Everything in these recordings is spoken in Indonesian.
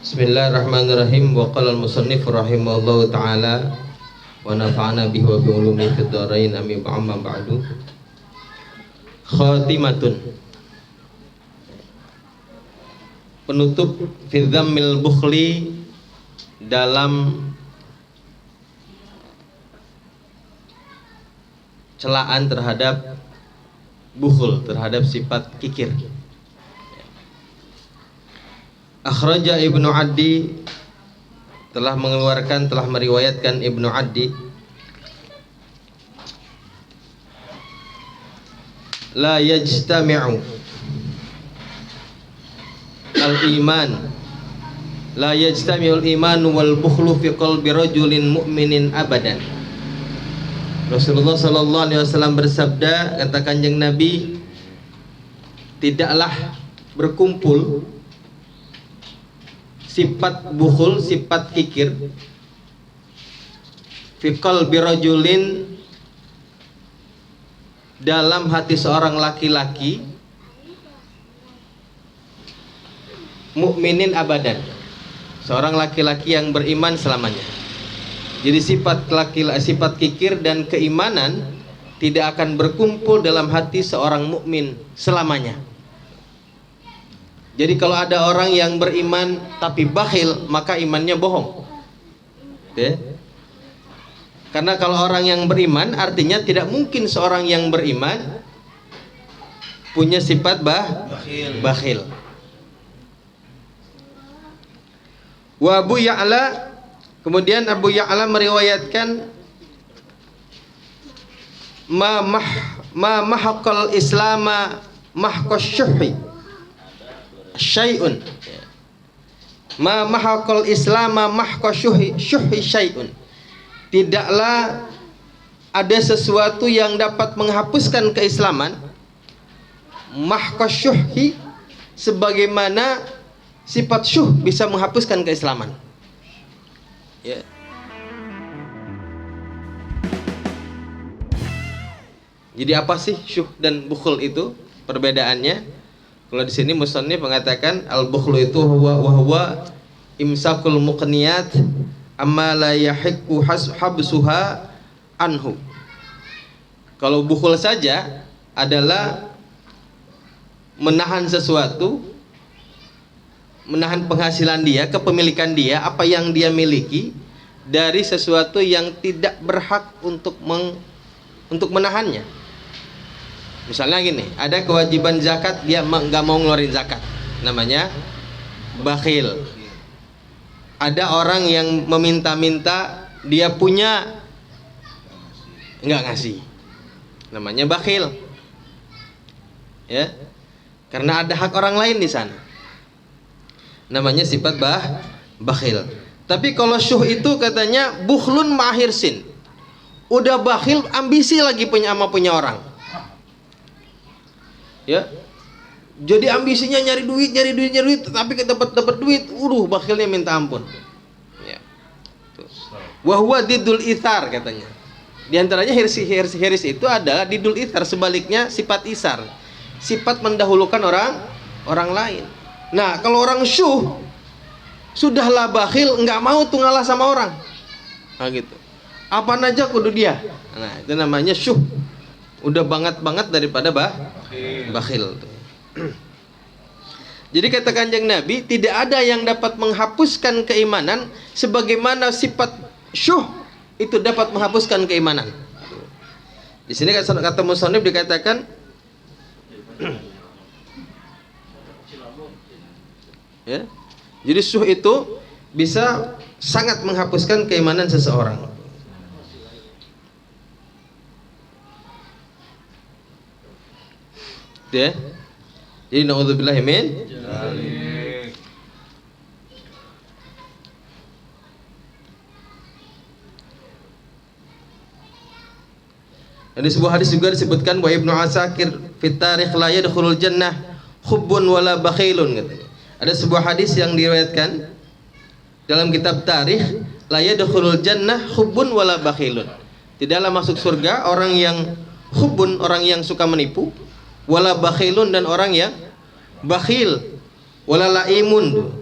Bismillahirrahmanirrahim. Wa qala al-musannif rahimahullahu ta'ala wa nafa'ana bihi wa bi ulumi fid dharain amin amma ba'du. Khatimatun. Penutup fi dhammil bukhli, dalam celaan terhadap bukhul, terhadap sifat kikir. Akhraja Ibnu Addi, telah meriwayatkan Ibnu Addi, la yajtami'u al-iman, la yajtami'u al-iman wal bukhlu fi qalbi rajulin mu'minin abadan. Rasulullah sallallahu alaihi wasallam bersabda, kata Kanjeng Nabi, tidaklah berkumpul sifat bukhul, sifat kikir fi qalbi rajulin, dalam hati seorang laki-laki, mukminin abadan, seorang laki-laki yang beriman selamanya. Jadi sifat kikir dan keimanan tidak akan berkumpul dalam hati seorang mukmin selamanya. Jadi kalau ada orang yang beriman tapi bakhil, maka imannya bohong. Ya. Karena kalau orang yang beriman, artinya tidak mungkin seorang yang beriman punya sifat bakhil. Wa Abu Ya'la, kemudian Abu Ya'la meriwayatkan, ma mahaqal islama mahqas syuhi syai'un, ma mahaqal islama mahqas syuhi syai'un. Tidaklah ada sesuatu yang dapat menghapuskan keislaman, mahqas syuhi, sebagaimana sifat syuh bisa menghapuskan keislaman. Ya. Jadi apa sih syuh dan bukhul itu? Perbedaannya, kalau di sini musannif mengatakan al-bukhlu itu huwa imsakul muqniyat amma la yahiqqu habsuha anhu. Kalau bukhul saja adalah menahan sesuatu, menahan penghasilan dia, kepemilikan dia, apa yang dia miliki dari sesuatu yang tidak berhak untuk menahannya. Misalnya gini, ada kewajiban zakat, dia nggak mau ngeluarin zakat, namanya bakhil. Ada orang yang meminta-minta, dia punya nggak ngasih, namanya bakhil. Ya, karena ada hak orang lain di sana, namanya sifat bakhil. Tapi kalau syuh itu katanya bukhlun mahirsin, udah bakhil, ambisi lagi punya orang. Ya, jadi ambisinya nyari duit, tapi dapat duit, bakhilnya minta ampun. Ya. Wahwa didul ithar, katanya. Di antaranya hirs itu adalah didul ithar, sebaliknya sifat isar, sifat mendahulukan orang lain. Nah, kalau orang syuh sudahlah bakhil, nggak mau tuh ngalah sama orang. Nah, gitu. Apa aja kudu dia. Nah, itu namanya syuh. Udah banget daripada bakhil. Jadi kata Kanjeng Nabi, tidak ada yang dapat menghapuskan keimanan sebagaimana sifat syuh itu dapat menghapuskan keimanan. Di sini kata musannif dikatakan ya. Jadi syuh itu bisa sangat menghapuskan keimanan seseorang. Ya. Jadi naudzubillahi min dzalik. Di sebuah hadis juga disebutkan bahwa Ibnu Asakir fi tarikh la yadkhulul jannah hubbun wala bakhilun, katanya. Ada sebuah hadis yang diriwayatkan dalam kitab tarikh, la yadkhulul jannah hubbun wala bakhilun. Tidaklah masuk surga orang yang hubbun, orang yang suka menipu, wala bakhilun, dan orang yang bakhil, wala laimun,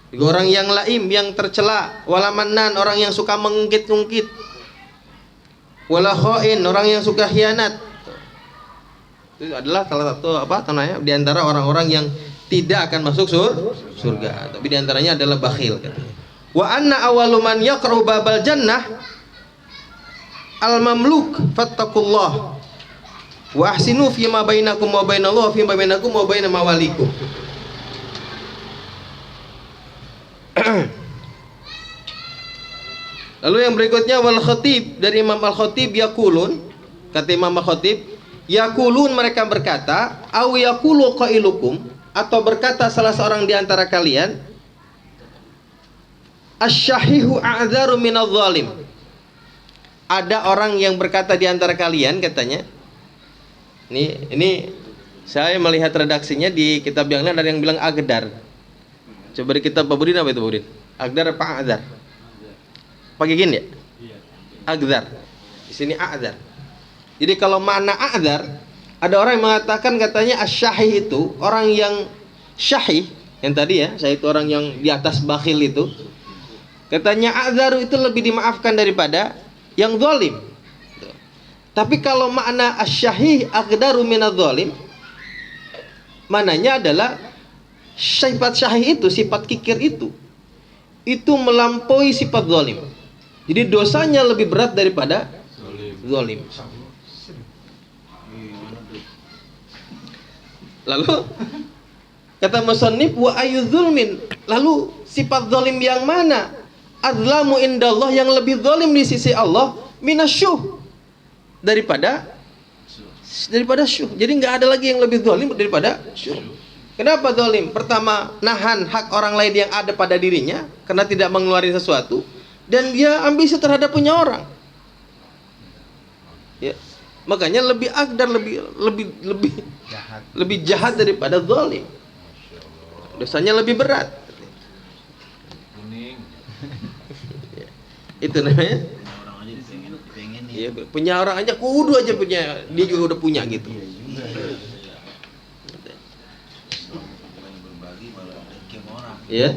Juga orang yang laim, yang tercela. Wala mannan, orang yang suka mengungkit-ungkit. Wala khain, orang yang suka khianat. Itu adalah salah satu di antara orang-orang yang tidak akan masuk surga. Tapi di antaranya adalah bakhil katanya. Wa anna awwalu man yaqra'u babal jannah al-mamluk fattaqullah wa ahsinu fi ma bainakum wa bainallah fi ma bainakum wa baina mawalikum. Lalu yang berikutnya wal khatib, dari Imam Al-Khatib yaqulun, kata Imam Al-Khatib, yaqulun, mereka berkata, au yaqulu qailukum, atau berkata salah seorang di antara kalian, asyahihu a'dzaru minadh zalim. Ada orang yang berkata di antara kalian, katanya, ini saya melihat redaksinya di kitab yang lain ada yang bilang agdar. Coba di kitab Pak Budin, apa itu Budin? Agdar apa a'dzar? Pakai gini ya? Agdar. Di sini a'dzar. Jadi kalau makna a'dzar, ada orang yang mengatakan katanya asyahih itu orang yang syahih, yang tadi ya, saya itu orang yang di atas bakhil itu. Katanya a'dzaru itu lebih dimaafkan daripada yang zalim. Tapi kalau makna asyahih agdaru minadz zalim, mananya adalah sifat syahih itu, sifat kikir itu melampaui sifat zalim. Jadi dosanya lebih berat daripada zalim. Lalu kata musannif wa ayu zulmin, lalu sifat zalim yang mana? Adzlamu indallah, yang lebih zalim di sisi Allah, minasyuh, daripada syuh. Jadi nggak ada lagi yang lebih zalim daripada syuh. Kenapa zalim? Pertama, nahan hak orang lain yang ada pada dirinya karena tidak mengeluarkan sesuatu, dan dia ambisi terhadap punya orang. Ya. Makanya lebih agdar, lebih jahat daripada zalim. Dosanya lebih berat. Itu namanya. Iya, punya orang aja kudu aja punya, dia juga udah punya gitu. Iya.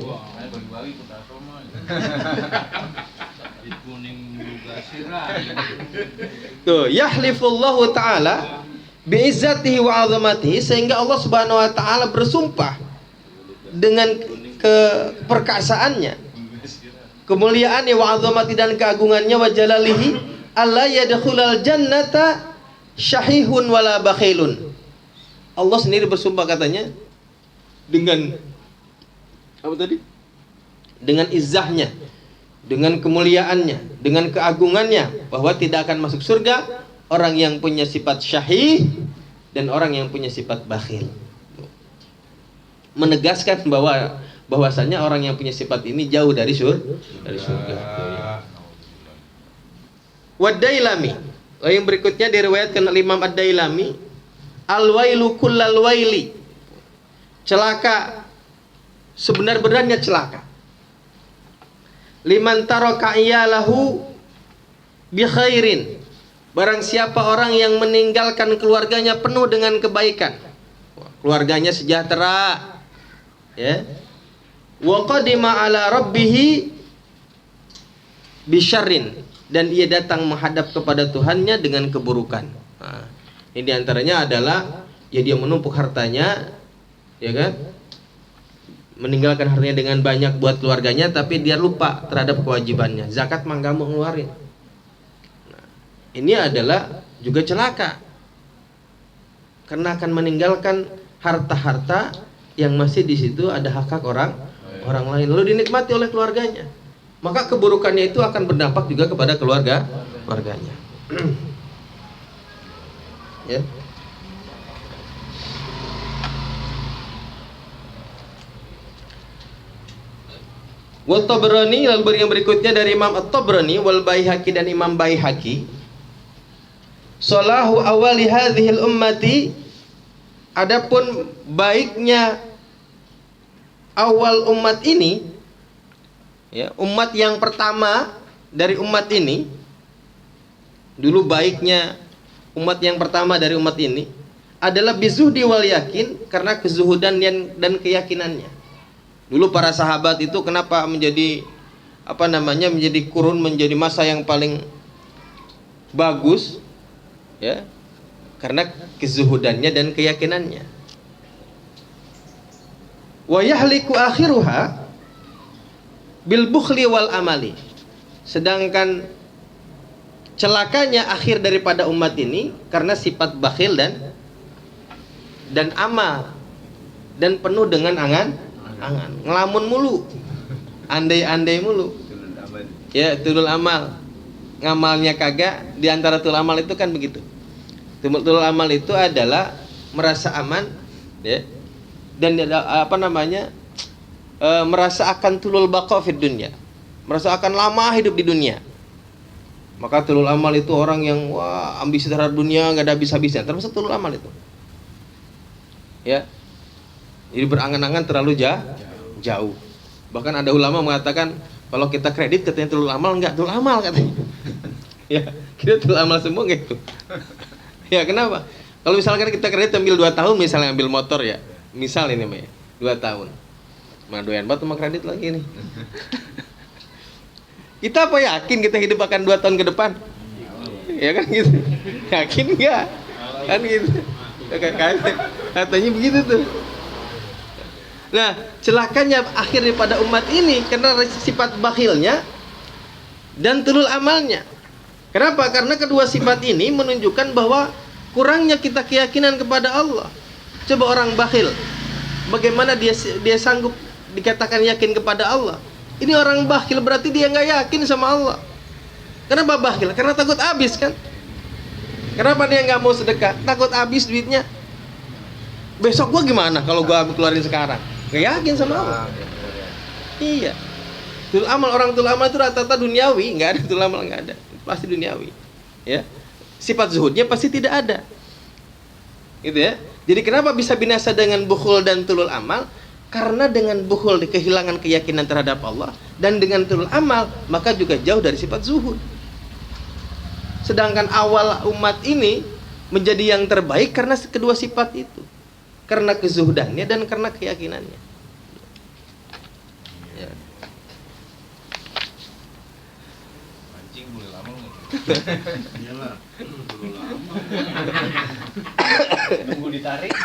Tuh, yahlifullahu ta'ala bi'izzatihi wa 'azamatihi, sehingga Allah Subhanahu wa taala bersumpah dengan keperkasaannya, kemuliaannya, wa 'azamati, dan keagungannya, wa jalalihi, alla yadkhulal jannata syahihun wala bakhilun. Allah sendiri bersumpah katanya dengan apa tadi? Dengan izzahnya, dengan kemuliaannya, dengan keagungannya, bahwa tidak akan masuk surga orang yang punya sifat syahih dan orang yang punya sifat bakhil. Menegaskan bahwasanya orang yang punya sifat ini jauh dari surga. Wad-Dailami, yang berikutnya diriwayatkan oleh Imam Ad-Dailami, al-wailu kullal waili, celaka sebenar-benarnya celaka, liman taraka iyalahu bi khairin, barang siapa orang yang meninggalkan keluarganya penuh dengan kebaikan, keluarganya sejahtera, ya, wa qadima ala rabbih bi syarrin, dan ia datang menghadap kepada Tuhannya dengan keburukan. Nah, ini diantaranya adalah ya dia menumpuk hartanya, ya kan, meninggalkan hartanya dengan banyak buat keluarganya, tapi dia lupa terhadap kewajibannya. Zakat mah nggak mau ngeluarin. Nah, ini adalah juga celaka, karena akan meninggalkan harta-harta yang masih di situ ada hak orang lain, lalu dinikmati oleh keluarganya. Maka keburukannya itu akan berdampak juga kepada keluarganya. Ya. Wa Tabrani, lalu yang berikutnya dari Imam At-Tabrani wal Baihaqi, dan Imam Baihaqi, salahu awali hadhil ummati, adapun baiknya awal umat ini, ya, umat yang pertama dari umat ini, dulu baiknya umat yang pertama dari umat ini adalah bizuhdi wal yakin, karena kezuhudan dan keyakinannya. Dulu para sahabat itu kenapa menjadi menjadi kurun, menjadi masa yang paling bagus, ya, karena kezuhudannya dan keyakinannya. Wa yahliku akhiruha bil bukhli wal amali. Sedangkan celakanya akhir daripada umat ini karena sifat bakhil dan amal, dan penuh dengan angan, ngelamun mulu, andai-andai mulu, ya, tulul amal, ngamalnya kagak. Di antara tulul amal itu kan begitu. Tulul amal itu adalah merasa aman, ya, dan merasa akan tulul baqa fid dunya, merasa akan lama hidup di dunia. Maka tulul amal itu orang yang ambisi terhadap dunia nggak ada habis-habisnya, termasuk tulul amal itu, ya. Jadi berangan-angan terlalu jauh. Bahkan ada ulama mengatakan kalau kita kredit katanya tulul amal, enggak tulul amal katanya. Ya, kita tulul amal semua gitu. Ya, kenapa? Kalau misalkan kita kredit ambil 2 tahun, misalnya ambil motor, ya, misal ini Mbak, 2 tahun. Mana doyan banget sama kredit lagi nih. Kita apa yakin kita hidup akan 2 tahun ke depan? Ya kan gitu. Yakin enggak? Kan gitu. Katanya begitu tuh. Nah, celakanya akhir daripada umat ini karena sifat bakhilnya dan tulul amalnya. Kenapa? Karena kedua sifat ini menunjukkan bahwa kurangnya kita keyakinan kepada Allah. Coba orang bakhil, bagaimana dia sanggup dikatakan yakin kepada Allah? Ini orang bakhil berarti dia nggak yakin sama Allah. Kenapa bakhil? Karena takut habis kan? Kenapa dia nggak mau sedekah? Takut habis duitnya. Besok gua gimana kalau gua keluarin sekarang? Nggak yakin sama Allah. Iya. Tulul amal, orang tulul amal itu rata-rata duniawi, nggak ada tulul amal, nggak ada, pasti duniawi. Ya. Sifat zuhudnya pasti tidak ada. Gitu ya. Jadi kenapa bisa binasa dengan bukhul dan tulul amal? Karena dengan bukhul kehilangan keyakinan terhadap Allah, dan dengan tulul amal maka juga jauh dari sifat zuhud. Sedangkan awal umat ini menjadi yang terbaik karena kedua sifat itu. Karena kezuhudannya dan karena keyakinannya. Ya. Mancing boleh lama nggak? Iyalah, dulu lama. Nunggu ditarik.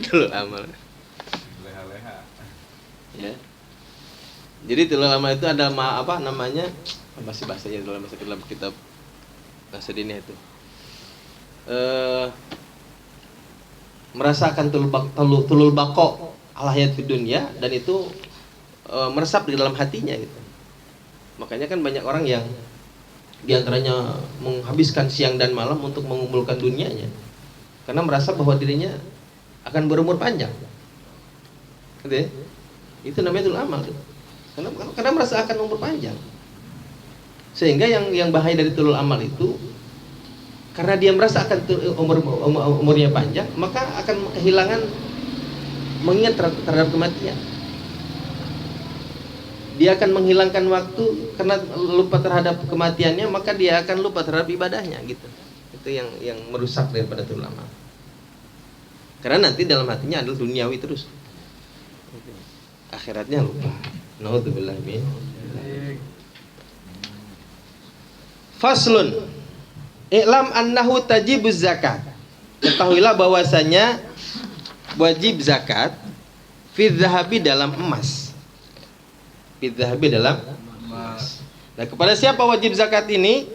Tulul amal. Leha-leha. Ya. Jadi tulul amal itu ada bahasanya dalam kitab bahasa diniyah itu. Merasakan tulul baqo al hayat fid dunya, dan itu meresap di dalam hatinya gitu. Makanya kan banyak orang yang diantaranya menghabiskan siang dan malam untuk mengumpulkan dunianya karena merasa bahwa dirinya akan berumur panjang. Gitu ya? Itu namanya tulul amal gitu. Karena merasa akan umur panjang. Sehingga yang bahaya dari tulul amal itu, karena dia merasa akan umurnya panjang, maka akan kehilangan mengingat terhadap kematian. Dia akan menghilangkan waktu karena lupa terhadap kematiannya, maka dia akan lupa terhadap ibadahnya gitu. Itu yang merusak daripada tulul amal. Karena nanti dalam hatinya adalah duniawi terus. Akhiratnya lupa. Naudzubillah min. Faslun. I'lam annahu tajibuz zakat. Ketahuilah bahwasanya wajib zakat fi dzahabi dalam emas. Fi dzahabi dalam emas. Nah, kepada siapa wajib zakat ini?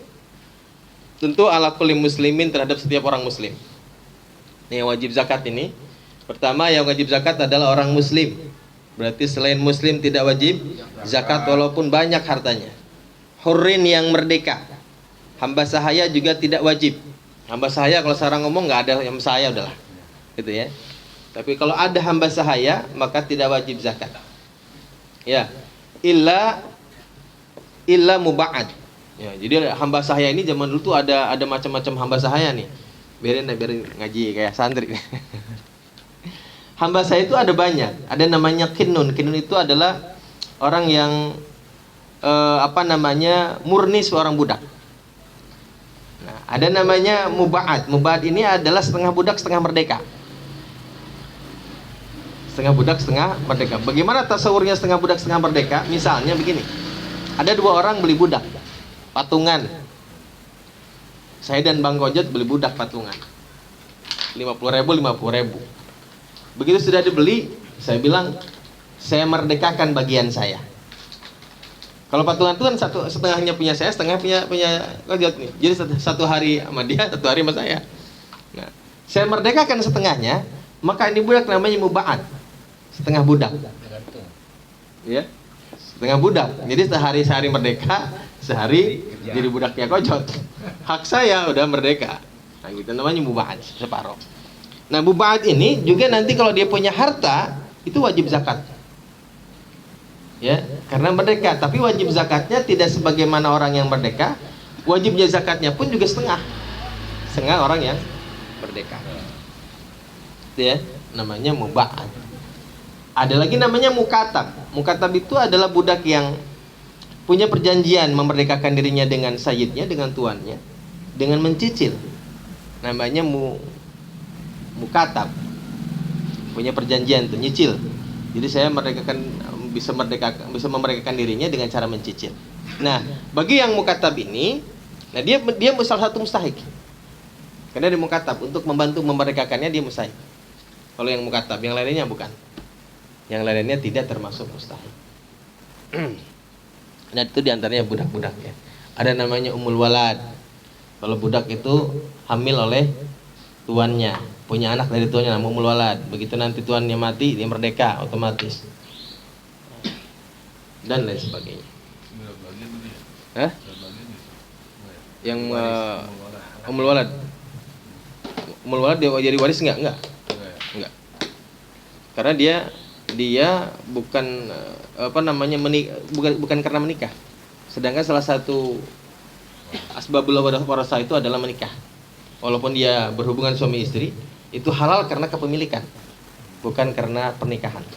Tentu ala kulli muslimin, terhadap setiap orang muslim. Yang wajib zakat ini, pertama yang wajib zakat adalah orang muslim. Berarti selain muslim tidak wajib zakat walaupun banyak hartanya. Hurrin yang merdeka. Hamba sahaya juga tidak wajib. Hamba sahaya kalau sekarang ngomong nggak ada hamba sahaya udahlah, gitu ya. Tapi kalau ada hamba sahaya maka tidak wajib zakat. Ya, illa muba'ad. Ya, jadi hamba sahaya ini zaman dulu tuh ada macam-macam hamba sahaya nih. Biarin ngaji kayak santri. Hamba sahaya itu ada banyak. Ada namanya kinun. Kinun itu adalah orang yang murni seorang budak. Nah, ada namanya muba'ad. Muba'ad ini adalah setengah budak, setengah merdeka. Setengah budak, setengah merdeka. Bagaimana tasawurnya setengah budak, setengah merdeka? Misalnya begini. Ada 2 orang beli budak patungan. Saya dan Bang Kojot beli budak patungan. 50.000, 50.000. Begitu sudah dibeli, saya bilang, saya merdekakan bagian saya. Kalau patungan itu kan setengahnya punya saya, setengah punya Kojot nih. Jadi satu hari sama dia, satu hari sama saya. Nah, saya merdekakan setengahnya, maka ini budak namanya muba'at. Setengah budak. Ya. Setengah budak. Jadi sehari merdeka, sehari jadi budaknya Kojot. Hak saya udah merdeka. Nah, gitu namanya muba'at, separuh. Nah, muba'at ini juga nanti kalau dia punya harta, itu wajib zakat. Ya, karena merdeka, tapi wajib zakatnya tidak sebagaimana orang yang merdeka. Wajibnya zakatnya pun juga setengah orang yang merdeka. Itu ya, namanya muba'at. Ada lagi namanya mukatab. Mukatab itu adalah budak yang punya perjanjian memerdekakan dirinya dengan sayyidnya, dengan tuannya, dengan mencicil. Namanya mukatab. Punya perjanjian tuh, nyicil. Jadi saya bisa memerdekakan dirinya dengan cara mencicil. Nah, bagi yang mukatab ini, nah dia salah satu mustahik. Karena dia mukatab, untuk membantu memerdekakannya dia mustahik. Kalau yang mukatab, yang lainnya bukan. Yang lainnya tidak termasuk mustahik. Nah, itu diantaranya budak-budak ya. Ada namanya umul walad. Kalau budak itu hamil oleh tuannya, punya anak dari tuannya, namanya umul walad. Begitu nanti tuannya mati, dia merdeka otomatis. Dan lain sebagainya. Hah? Yang umul walad. Umul walad dia jadi waris enggak? Enggak. Karena dia bukan bukan karena menikah. Sedangkan salah satu asbabul warasah itu adalah menikah. Walaupun dia berhubungan suami istri, itu halal karena kepemilikan, bukan karena pernikahan.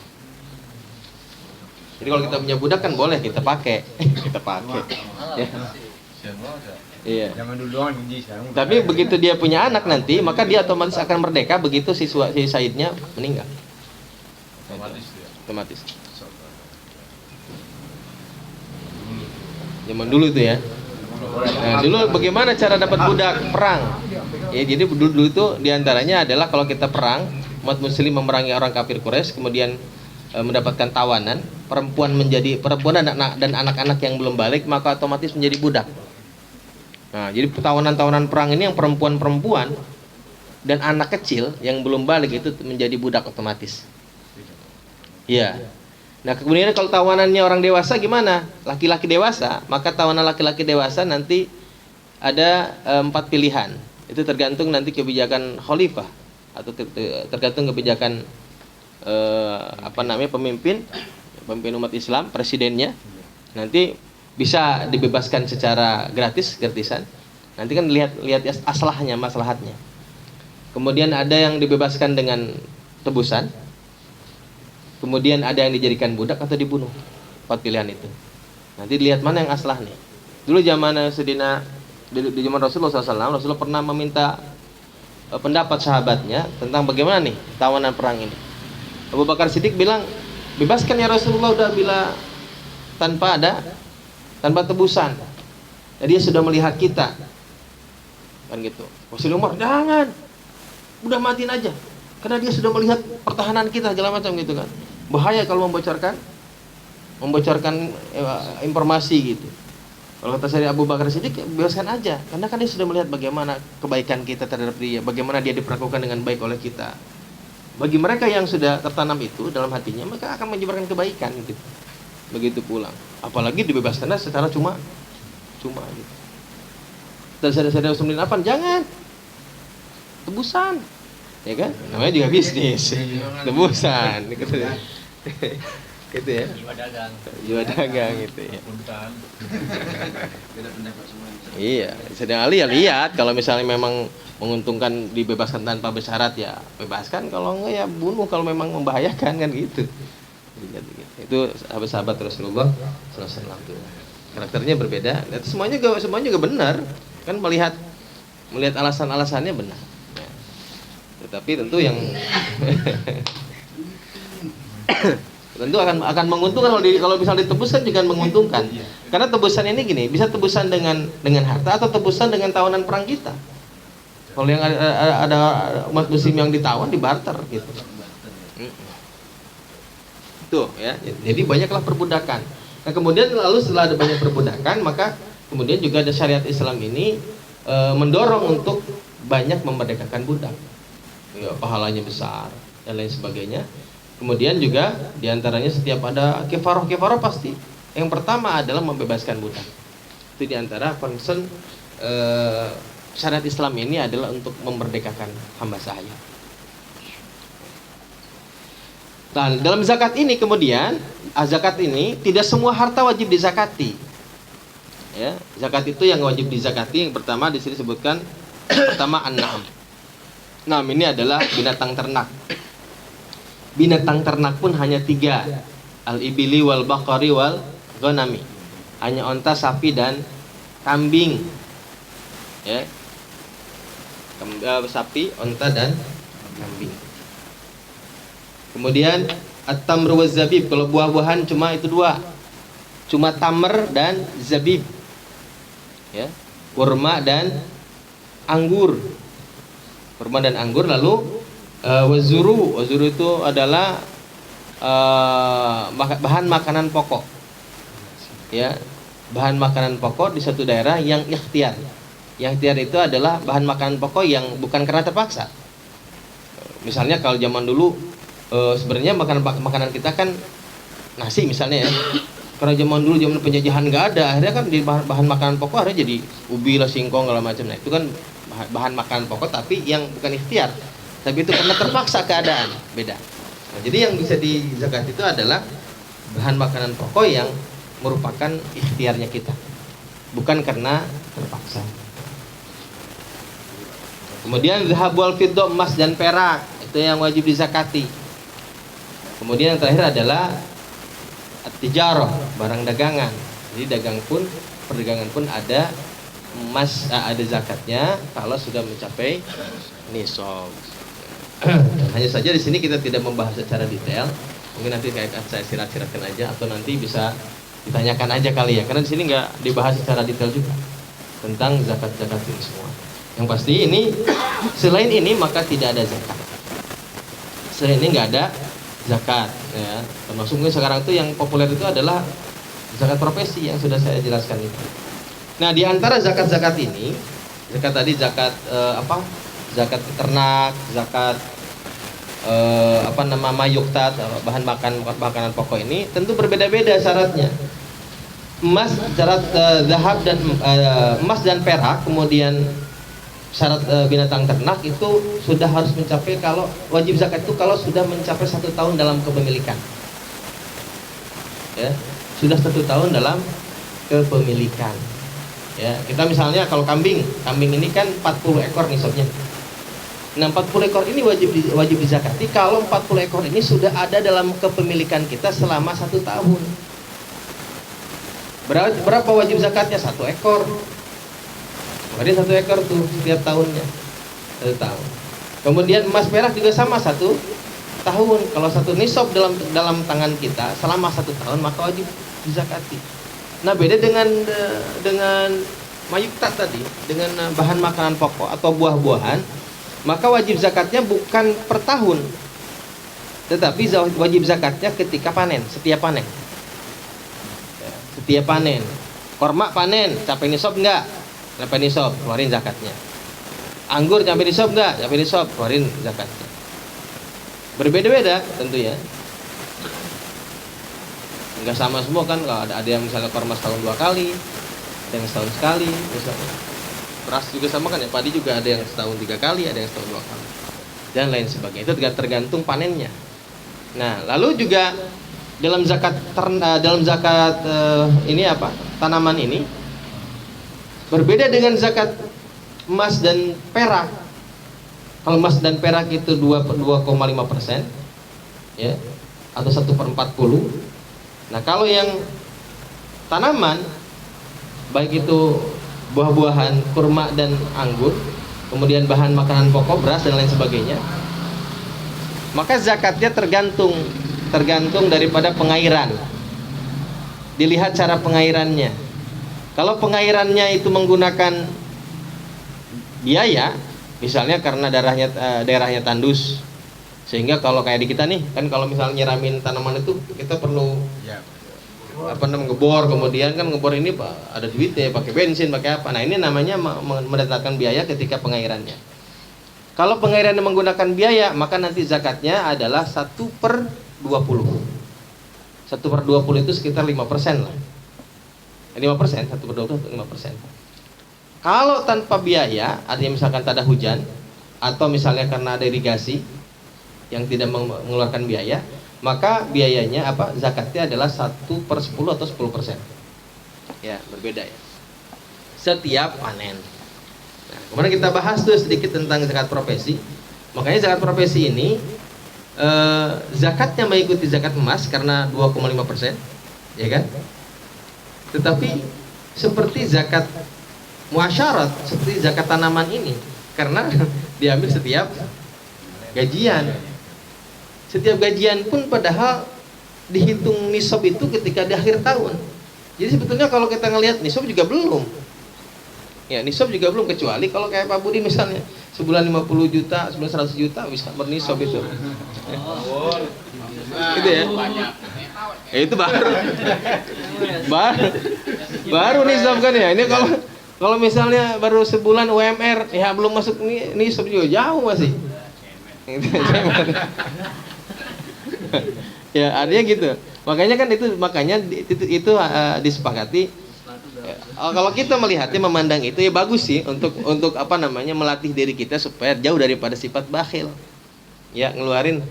Jadi kalau kita punya budak kan boleh kita pakai. Ya. Iya. Zaman dulu doang sekarang. Tapi begitu dia punya anak nanti, maka dia otomatis akan merdeka begitu si sayyidnya meninggal. Otomatis. Zaman dulu itu ya. Nah, dulu bagaimana cara dapat budak perang? Ya, jadi dulu itu diantaranya adalah kalau kita perang, umat muslim memerangi orang kafir Quraisy, kemudian mendapatkan tawanan, perempuan dan anak-anak yang belum balik, maka otomatis menjadi budak. Nah, jadi tawanan perang ini yang perempuan dan anak kecil yang belum balik itu menjadi budak otomatis. Iya. Nah, kemudian kalau tawanannya orang dewasa gimana? Laki-laki dewasa, maka tawanan laki-laki dewasa nanti ada 4 pilihan. Itu tergantung nanti kebijakan khalifah atau tergantung kebijakan pemimpin umat Islam, presidennya. Nanti bisa dibebaskan secara gratisan. Nanti kan lihat aslahnya, maslahatnya. Kemudian ada yang dibebaskan dengan tebusan. Kemudian ada yang dijadikan budak atau dibunuh. 4 pilihan itu. Nanti dilihat mana yang aslah nih. Dulu zaman di zaman Rasulullah SAW, Rasulullah pernah meminta pendapat sahabatnya tentang bagaimana nih tawanan perang ini. Abu Bakar Siddiq bilang, bebaskan ya Rasulullah udah bila tanpa tebusan. Jadi dia sudah melihat kita. Kan gitu. Rasulullah Umar, jangan. Udah matiin aja. Karena dia sudah melihat pertahanan kita segala macam gitu kan. Bahaya kalau membocorkan informasi gitu. Kalau kata saya Abu Bakar Siddiq, bebaskan aja. Karena kan dia sudah melihat bagaimana kebaikan kita terhadap dia, bagaimana dia diperlakukan dengan baik oleh kita. Bagi mereka yang sudah tertanam itu dalam hatinya, maka akan menyebarkan kebaikan gitu. Begitu pulang. Apalagi dibebaskan secara cuma gitu. Dan saudara-saudara muslimin apa? Jangan. Tebusan. Ya kan? Namanya juga bisnis. Tebusan gitu ya. Gitu ya. Jiwa dagang gitu ya. Iya, sedang Ali ya lihat kalau misalnya memang menguntungkan dibebaskan tanpa bersyarat ya bebaskan, kalau enggak ya bunuh kalau memang membahayakan kan gitu. Itu sahabat-sahabat Rasulullah SAW. Karakternya berbeda. Itu semuanya juga benar. Kan melihat alasan-alasannya benar. Ya. Tetapi tentu yang Tentu akan menguntungkan kalau misal ditebus kan juga menguntungkan. Karena tebusan ini gini, bisa tebusan dengan harta atau tebusan dengan tawanan perang kita. Kalau yang ada umat muslim yang ditawan, dibarter gitu. Tuh ya. Jadi banyaklah perbudakan. Nah, kemudian lalu setelah ada banyak perbudakan, maka kemudian juga ada syariat Islam ini mendorong untuk banyak memerdekakan budak. Ya, pahalanya besar dan lain sebagainya. Kemudian juga diantaranya setiap ada kifaroh pasti. Yang pertama adalah membebaskan budak. Itu diantara concern syariat Islam ini adalah untuk memerdekakan hamba sahaya. Nah, dalam zakat ini kemudian zakat ini tidak semua harta wajib dizakati. Ya, zakat itu yang wajib dizakati yang pertama di sini disebutkan pertama an-na'am. Na'am ini adalah binatang ternak. Binatang ternak pun hanya 3, al-ibili wal baqari wal ghanami. Hanya onta, sapi dan kambing. Ya. Sapi, onta dan kambing. Kemudian at-tamr waz zabib, kalau buah-buahan cuma itu 2. Cuma tamr dan zabib. Ya. Kurma dan anggur. Kurma dan anggur. Lalu wazuru itu adalah bahan makanan pokok. Ya, bahan makanan pokok di suatu daerah yang ikhtiar. Yang ikhtiar itu adalah bahan makanan pokok yang bukan karena terpaksa. Misalnya kalau zaman dulu sebenarnya makanan kita kan nasi misalnya ya. Karena zaman dulu zaman penjajahan nggak ada, akhirnya kan di bahan makanan pokok akhirnya jadi ubi lah, singkong segala macam. Nah, itu kan bahan makanan pokok tapi yang bukan ikhtiar. Tapi itu karena terpaksa keadaan, beda. Nah, jadi yang bisa dizakat itu adalah bahan makanan pokok yang merupakan ikhtiarnya kita, bukan karena terpaksa. Kemudian zahab wal fiddah, emas dan perak, itu yang wajib dizakati. Kemudian yang terakhir adalah at-tijarah, barang dagangan. Jadi perdagangan pun ada emas, ada zakatnya kalau sudah mencapai nisab. Hanya saja di sini kita tidak membahas secara detail. Mungkin nanti saya sirat-siratkan aja atau nanti bisa ditanyakan aja kali ya. Karena di sini nggak dibahas secara detail juga tentang zakat-zakat ini semua. Yang pasti ini selain ini maka tidak ada zakat. Selain ini nggak ada zakat. Ya. Termasuk sekarang itu yang populer itu adalah zakat profesi yang sudah saya jelaskan itu. Nah, di antara zakat-zakat ini, zakat tadi zakat zakat ternak, zakat mayuktat, bahan makanan pokok ini tentu berbeda-beda syaratnya. Zahab dan emas dan perak, kemudian syarat binatang ternak itu sudah harus mencapai, kalau wajib zakat itu kalau sudah mencapai 1 tahun dalam kepemilikan. Ya, sudah 1 tahun dalam kepemilikan. Ya, kita misalnya kalau kambing ini kan 40 ekor nisabnya. Nah, 40 ekor ini wajib dizakati kalau 40 ekor ini sudah ada dalam kepemilikan kita selama 1 tahun. Berapa wajib zakatnya? 1 ekor. Berarti 1 ekor tuh setiap tahunnya 1 tahun. Kemudian emas perak juga sama 1 tahun. Kalau 1 nisab dalam tangan kita selama 1 tahun maka wajib dizakati. Nah, beda dengan mayuktat tadi, dengan bahan makanan pokok atau buah-buahan. Maka wajib zakatnya bukan per tahun, tetapi wajib zakatnya ketika panen, setiap panen. Setiap panen. Korma panen, capai nisab enggak? Capai nisab, keluarin zakatnya. Anggur capai nisab enggak? Capai nisab, keluarin zakatnya. Berbeda-beda tentu ya. Enggak sama semua kan, kalau ada yang misalnya korma setahun 2 kali, ada yang setahun sekali misalnya. Beras juga sama kan ya, padi juga ada yang setahun 3 kali, ada yang setahun 2 kali, dan lain sebagainya. Itu tergantung panennya. Nah, lalu juga dalam zakat tanaman ini berbeda dengan zakat emas dan perak. Kalau emas dan perak itu 2,5%, ya, atau 1/40. Nah, kalau yang tanaman, baik itu buah-buahan, kurma dan anggur, kemudian bahan makanan pokok, beras dan lain sebagainya, maka zakatnya tergantung tergantung daripada pengairan. Dilihat cara pengairannya. Kalau pengairannya itu menggunakan biaya, misalnya karena daerahnya tandus, sehingga kalau kayak di kita nih kan, kalau misalnya nyiramin tanaman itu kita perlu ngebor, kemudian kan ngebor ini ada duitnya, pakai bensin, pakai apa. Nah ini namanya mendatangkan biaya ketika pengairannya. Kalau pengairannya menggunakan biaya, maka nanti zakatnya adalah 1/20. 1/20 itu sekitar 5% lah. 5%, 1/20 5%. Kalau tanpa biaya, artinya misalkan tak ada hujan, atau misalnya karena ada irigasi yang tidak mengeluarkan biaya, maka biayanya zakatnya adalah 1/10 atau 10%. Ya, berbeda ya. Setiap panen. Nah, kemudian kita bahas tuh sedikit tentang zakat profesi. Makanya zakat profesi ini zakatnya mengikuti zakat emas karena 2,5%, ya kan? Tetapi seperti zakat muasyarat, seperti zakat tanaman ini, karena diambil setiap gajian. Setiap gajian pun padahal dihitung nisab itu ketika di akhir tahun. Jadi sebetulnya kalau kita ngelihat nisab juga belum. Ya, nisab juga belum, kecuali kalau kayak Pak Budi misalnya sebulan 50 juta, sebulan 100 juta bisa bernisab itu. Gitu ya. Ya itu baru nisab kan ya. Ini kalau misalnya baru sebulan UMR ya belum masuk nisab juga jauh masih. Ya artinya gitu. Makanya kan itu disepakati. Kalau kita melihatnya, memandang itu ya bagus sih untuk melatih diri kita supaya jauh daripada sifat bakhil. Ya ngeluarin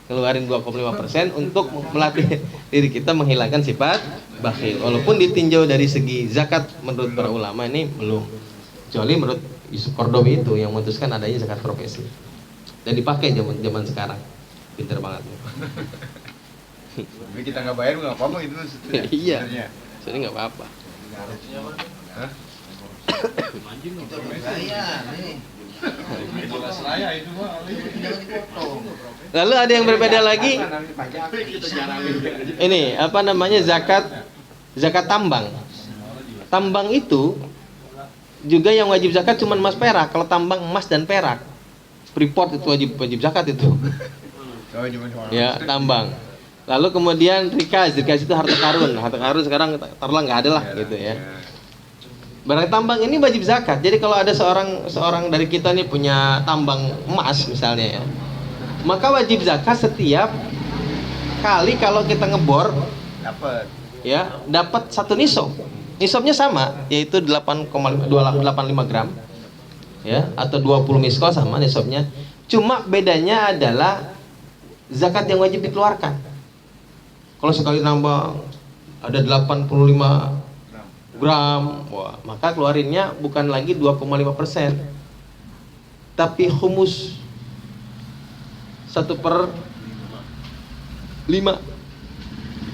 2,5% untuk melatih diri kita menghilangkan sifat bakhil. Walaupun ditinjau dari segi zakat menurut para ulama ini belum. Kecuali menurut Yusuf Qaradawi itu yang memutuskan adanya zakat profesi. Dan dipakai zaman sekarang. Pintar banget. Tapi kita nggak bayar nggak apa-apa itu maksudnya. Iya. Jadi nggak apa-apa. Kita bergaya nih. Jelas raya itu mah. Jangan dipotong. Lalu ada yang berbeda lagi. Ini zakat tambang. Tambang itu juga yang wajib zakat cuma emas perak. Kalau tambang emas dan perak, Freeport itu wajib zakat itu. Ya, tambang. Lalu kemudian rikaz itu harta karun sekarang taruhlah nggak ada lah gitu ya. Barang tambang ini wajib zakat. Jadi kalau ada seorang dari kita nih punya tambang emas misalnya ya, maka wajib zakat setiap kali kalau kita ngebor dapat 1 nisab. Nisabnya sama, yaitu 8,85 gram ya, atau 20 miskol sama nisabnya. Cuma bedanya adalah zakat yang wajib dikeluarkan. Kalau sekali nambah ada 85 gram, wah, maka keluarinnya bukan lagi 2,5%, tapi humus 1/5,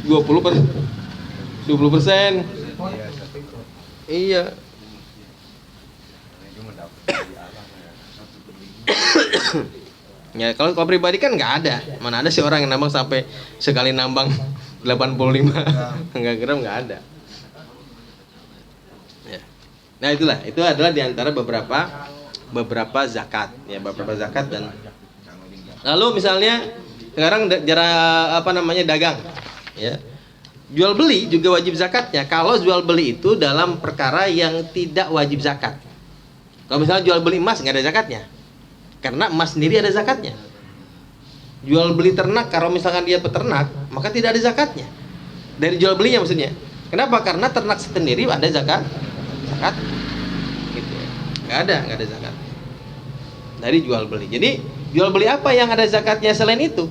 20%. Iya. Ya kalau pribadi kan nggak ada. Mana ada sih orang yang nambang sampai sekali nambang 85 enggak gram, nggak ada. Ya. Nah itu adalah diantara beberapa zakat ya, beberapa zakat. Dan lalu misalnya sekarang dagang ya, jual beli juga wajib zakatnya. Kalau jual beli itu dalam perkara yang tidak wajib zakat. Kalau misalnya jual beli emas nggak ada zakatnya, karena emas sendiri ada zakatnya. Jual beli ternak, kalau misalkan dia peternak, maka tidak ada zakatnya. Dari jual belinya maksudnya. Kenapa? Karena ternak sendiri ada zakat. Gitu ya. Nggak ada zakat. Dari jual beli. Jadi jual beli apa yang ada zakatnya selain itu?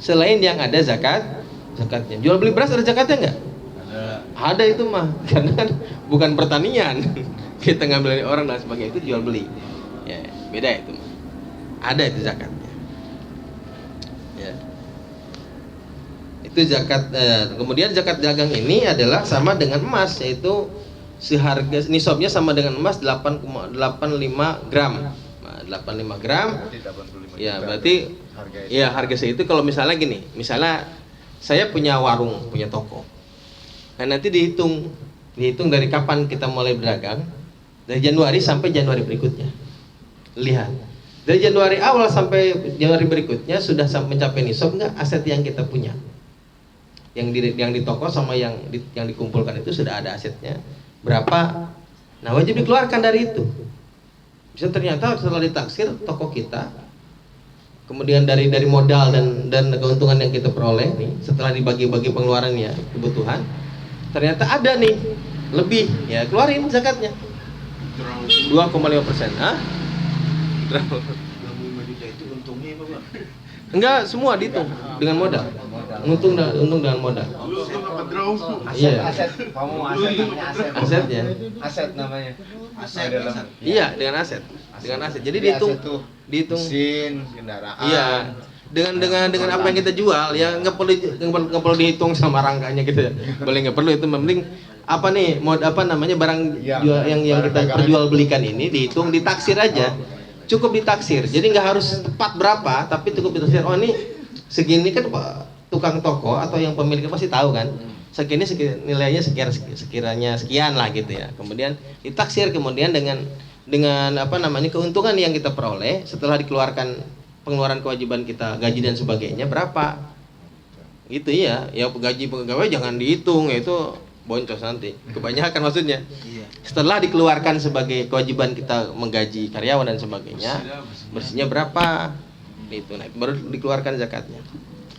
Selain yang ada zakatnya. Jual beli beras ada zakatnya nggak? Ada itu mah. Karena kan bukan pertanian. Kita ngambil dari orang dan sebagainya, itu jual beli. Ya, beda itu. Ada itu zakatnya. Ya. Itu zakat. Kemudian zakat dagang ini adalah sama dengan emas, yaitu seharga nisabnya sama dengan emas 8,85 gram. Nah, 85 gram. Berarti 85 Ya, juta berarti harga itu. ya harga segitu. Kalau misalnya gini, misalnya saya punya warung, punya toko. Nah, nanti dihitung dari kapan kita mulai berdagang, dari Januari sampai Januari berikutnya. Lihat, dari Januari awal sampai Januari berikutnya sudah mencapai nisab nggak aset yang kita punya, yang di toko sama yang dikumpulkan itu sudah ada asetnya berapa. Nah, wajib dikeluarkan dari itu. Bisa ternyata setelah ditaksir toko kita, kemudian dari modal dan keuntungan yang kita peroleh nih, setelah dibagi-bagi pengeluarannya, kebutuhan, ternyata ada nih lebih, ya keluarin zakatnya 2,5%. Hah? 65 juta itu untungnya apa, Bang? Enggak, semua dihitung dengan modal. Untung dengan modal. Iya. Aset, kamu aset namanya aset. Asetnya. Aset namanya. Aset, Dalam- aset. Iya, dengan aset. Dengan aset. Jadi Jadi dihitung. aset tuh Dihitung. mesin, kendaraan. Iya. Dengan apa yang kita jual, ya nggak perlu dihitung sama rangkanya gitu ya. Boleh nggak perlu, itu penting apa nih barang Iya, jual yang barang kita dagangan. perjualbelikan ini dihitung, ditaksir aja. Cukup ditaksir. Jadi nggak harus tepat berapa, tapi cukup ditaksir. Oh, ini segini kan tukang toko atau yang pemiliknya pasti tahu kan. Segini nilainya sekiranya sekian lah gitu ya. Kemudian ditaksir, kemudian dengan keuntungan yang kita peroleh setelah dikeluarkan pengeluaran kewajiban kita, gaji dan sebagainya berapa. Gitu ya. Ya gaji pegawai jangan dihitung, itu boncos nanti. Kebanyakan maksudnya. Iya. Setelah dikeluarkan sebagai kewajiban kita menggaji karyawan dan sebagainya, bersihnya berapa? Itu nah, baru dikeluarkan zakatnya.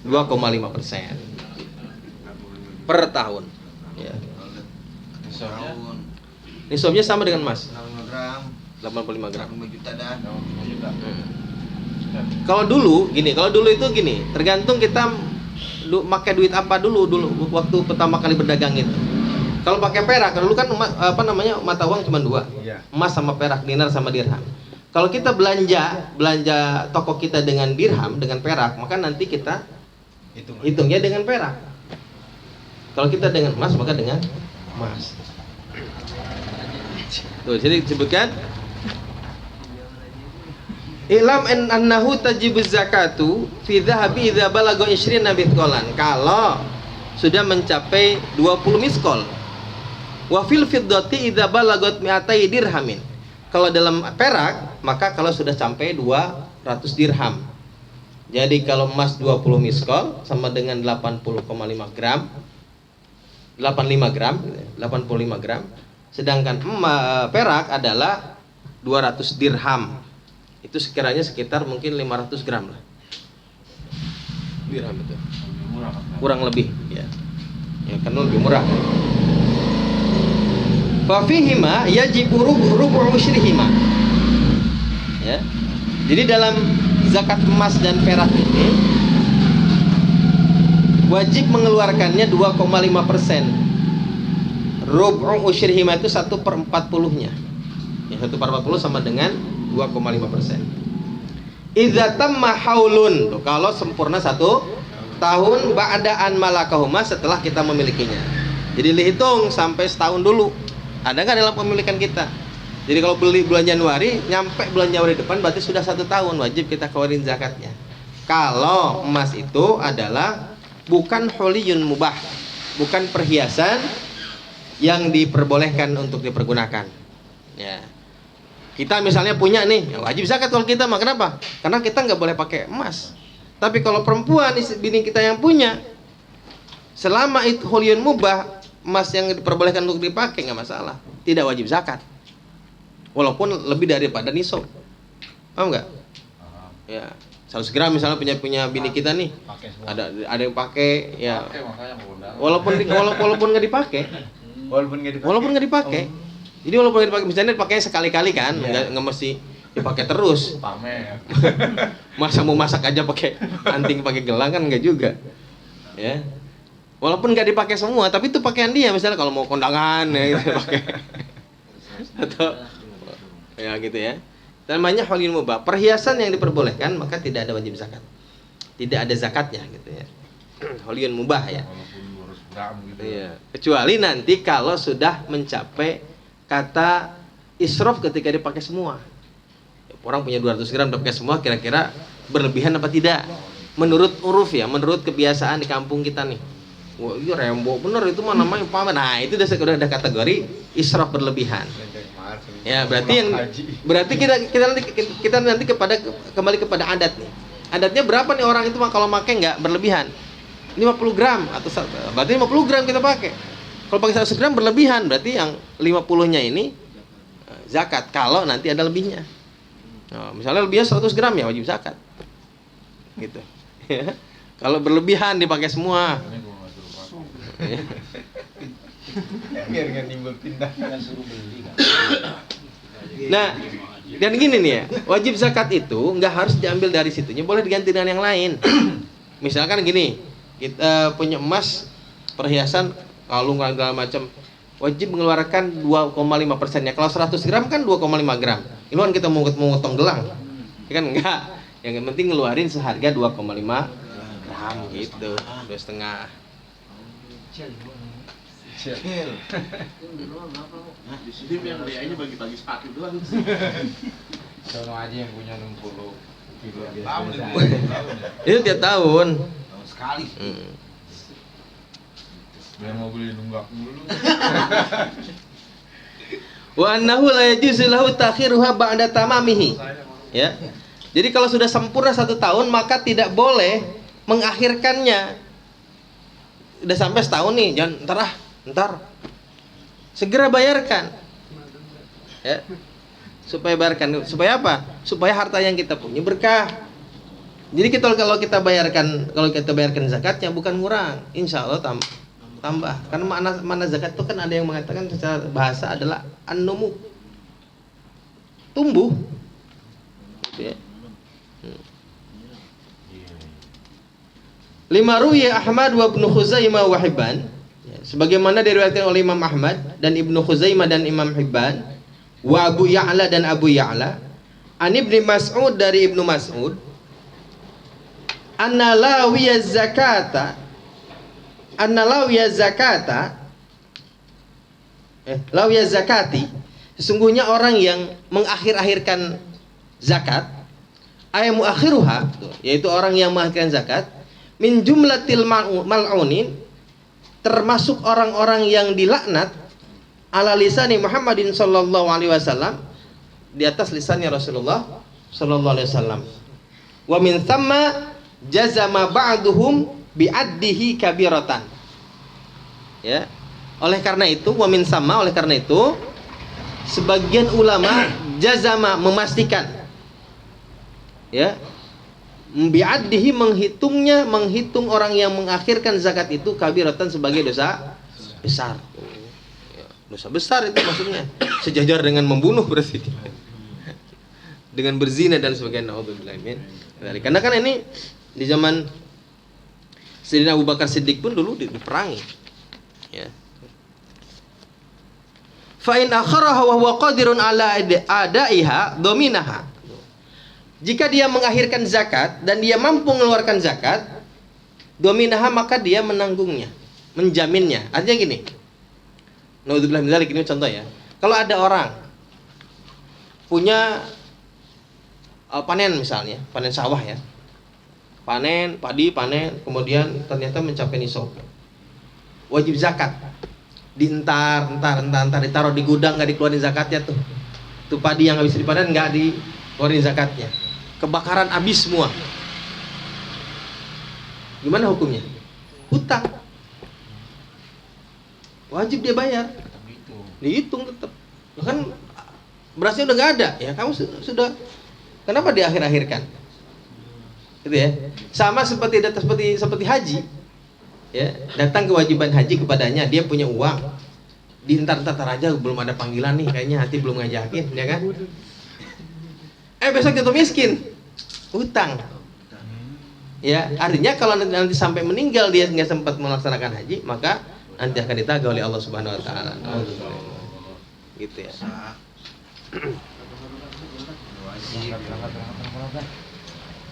2,5% per tahun. Ya. Tahun Nisabnya sama dengan emas, 65 gram, 85 gram. 65 juta dah. Kalau dulu itu gini, tergantung kita pakai duit apa dulu waktu pertama kali berdagang itu. Kalau pakai perak, dulu kan mata uang cuma dua, Iya. emas sama perak, dinar sama dirham. Kalau kita belanja toko kita dengan dirham, dengan perak, maka nanti kita hitungnya dengan perak. Kalau kita dengan emas, maka dengan emas. Tuh, jadi disebutkan Ilam annahu tajibuz zakatu fi dhahabi idza balagha 20 mithqalan. Kalau sudah mencapai 20 miskol. Wa fil fiddati idza balagat 200 dirhamin. Kalau dalam perak, maka kalau sudah sampai 200 dirham. Jadi kalau emas 20 miskol sama dengan 85 gram. 85 gram. Sedangkan perak adalah 200 dirham. Itu sekiranya sekitar mungkin 500 gram lah. Dirham itu. Kurang lebih ya. Ya kan lebih murah. Fa fihima yajibu rubu' usyrihima. Ya. Jadi dalam zakat emas dan perak ini wajib mengeluarkannya 2,5%. Rubu' usyrihima itu 1/40-nya. Ya, 1/40 sama dengan 2,5%. Idza tamma haulun, kalau sempurna 1 tahun ba'daan malakahuma, setelah kita memilikinya. Jadi dihitung sampai setahun dulu. Ada nggak dalam pemilikan kita? Jadi kalau beli bulan Januari, nyampe bulan Januari depan berarti sudah 1 tahun, wajib kita keluarin zakatnya. Kalau emas itu adalah bukan huliyun mubah, bukan perhiasan yang diperbolehkan untuk dipergunakan. Ya. Kita misalnya punya nih, ya wajib zakat kalau kita mah. Kenapa? Karena kita nggak boleh pakai emas. Tapi kalau perempuan, bini kita yang punya, selama itu huliyun mubah, emas yang diperbolehkan untuk dipakai nggak masalah, tidak wajib zakat. Walaupun lebih daripada nisab. Paham nggak? Ya, 100 gram misalnya punya bini kita nih, ada yang pakai, ya. Walaupun nggak dipakai. Walaupun nggak dipakai. Jadi walaupun dipakai, misalnya dipakai sekali-kali kan, nggak mesti dipakai terus. Pamer. Masa mau masak aja pakai anting, pakai gelang kan nggak juga, ya. Walaupun nggak dipakai semua, tapi itu pakaian dia, misalnya kalau mau kondangan ya gitu, pakai atau ya gitu ya. Namanya huliyun mubah, perhiasan yang diperbolehkan maka tidak ada wajib zakat, tidak ada zakatnya gitu ya. Huliyun mubah ya. Iya. Kecuali nanti kalau sudah mencapai kata israf ketika dipakai semua. orang punya 200 gram pakai semua, kira-kira berlebihan apa tidak? Menurut uruf ya, menurut kebiasaan di kampung kita nih. Wah, iya rembo bener itu mah namanya pamer. Nah, itu udah ada kategori israf berlebihan. Ya, berarti kita nanti kembali kepada adat nih. Adatnya berapa nih orang itu mah kalau pakai nggak berlebihan? 50 gram atau berarti 50 gram kita pakai. Kalau pakai 100 gram berlebihan, berarti yang 50-nya ini zakat kalau nanti ada lebihnya. Nah, misalnya lebihnya 100 gram ya wajib zakat. Gitu. Kalau berlebihan dipakai semua. Biar nggak nimbul pindah. Nah, dan gini nih ya, wajib zakat itu nggak harus diambil dari situnya, boleh diganti dengan yang lain. Misalkan gini, kita punya emas, perhiasan, kalung segala macam, wajib mengeluarkan 2,5%-nya. Kalau 100 gram kan 2,5 gram. Ini kan kita mau tong gelang, ya kan enggak? Yang penting ngeluarin seharga 2,5 gram gitu, 2,5. Nah, di sini yang DA-nya bagi-bagi sepatu doang. Sono aja yang punya 60 kilo Tahun biasa. Itu tiap tahun. Tahun sekali. Biar mau beli nunggak dulu. Wa annahu la yajuzu lahu ta'khiruha ba'da tamamihi. Ya. Jadi kalau sudah sempurna 1 tahun maka tidak boleh mengakhirkannya. Udah sampai setahun nih, jangan ntar. Segera bayarkan. Ya. Supaya bayarkan, supaya apa? Supaya harta yang kita punya berkah. Jadi kalau kita bayarkan zakatnya bukan kurang, insya Allah tambah. Karena mana zakat itu kan ada yang mengatakan secara bahasa adalah an-numu, tumbuh. Gitu ya. Lima ruwiya Ahmad wa Ibnu Khuzaimah wa Hibban, ya, sebagaimana diriwayatkan oleh Imam Ahmad dan Ibnu Khuzaimah dan Imam Hibban, wa Abu Ya'la dan Abu Ya'la, an Ibnu Mas'ud dari Ibnu Mas'ud, anna lawiya zakata lawiya zakati, sesungguhnya orang yang mengakhir-akhirkan zakat, ay muakhiruha, yaitu orang yang mengakhirkan zakat, min jumlatil mal'unin, termasuk orang-orang yang dilaknat, ala lisani Muhammadin sallallahu alaihi wasallam, di atas lisannya Rasulullah sallallahu alaihi wasallam. Wa min thamma jazama ba'duhum bi'addihi kabiratan. Ya. Oleh karena itu, oleh karena itu sebagian ulama jazama, memastikan, ya, bi'addihi, menghitung orang yang mengakhirkan zakat itu kabiratan sebagai dosa besar. Ya, dosa besar itu maksudnya sejajar dengan membunuh berarti. Dengan berzina dan sebagainya. Karena kan ini di zaman Sayyidina Abu Bakar Siddiq pun dulu diperangi. Ya. Fa in akharaha wa huwa qadirun ala adaiha dominaha. Jika dia mengakhirkan zakat dan dia mampu mengeluarkan zakat, dominaha, maka dia menanggungnya, menjaminnya. Artinya gini. Naudzubillah min dzalik, ini contoh ya. Kalau ada orang punya panen misalnya, panen sawah ya. Panen padi, kemudian ternyata mencapai nisab. Wajib zakat. Dientar, ditaruh di gudang, nggak dikeluarin zakatnya tuh. Tuh padi yang habis dipanen nggak dikeluarin zakatnya. Kebakaran habis semua. Gimana hukumnya? Hutang. Wajib dia bayar. Dihitung tetap. Kan berasnya udah nggak ada. Ya kamu sudah. Kenapa diakhir-akhirkan? Gitu ya. Sama seperti haji. Ya, datang kewajiban haji kepadanya, dia punya uang. Dientar-entar aja, belum ada panggilan nih, kayaknya hati belum ngajakin, ya kan? Besok jatuh miskin. Hutang. Ya, artinya kalau nanti sampai meninggal dia nggak sempat melaksanakan haji, maka nanti akan ditagih oleh Allah Subhanahu wa taala. Gitu ya.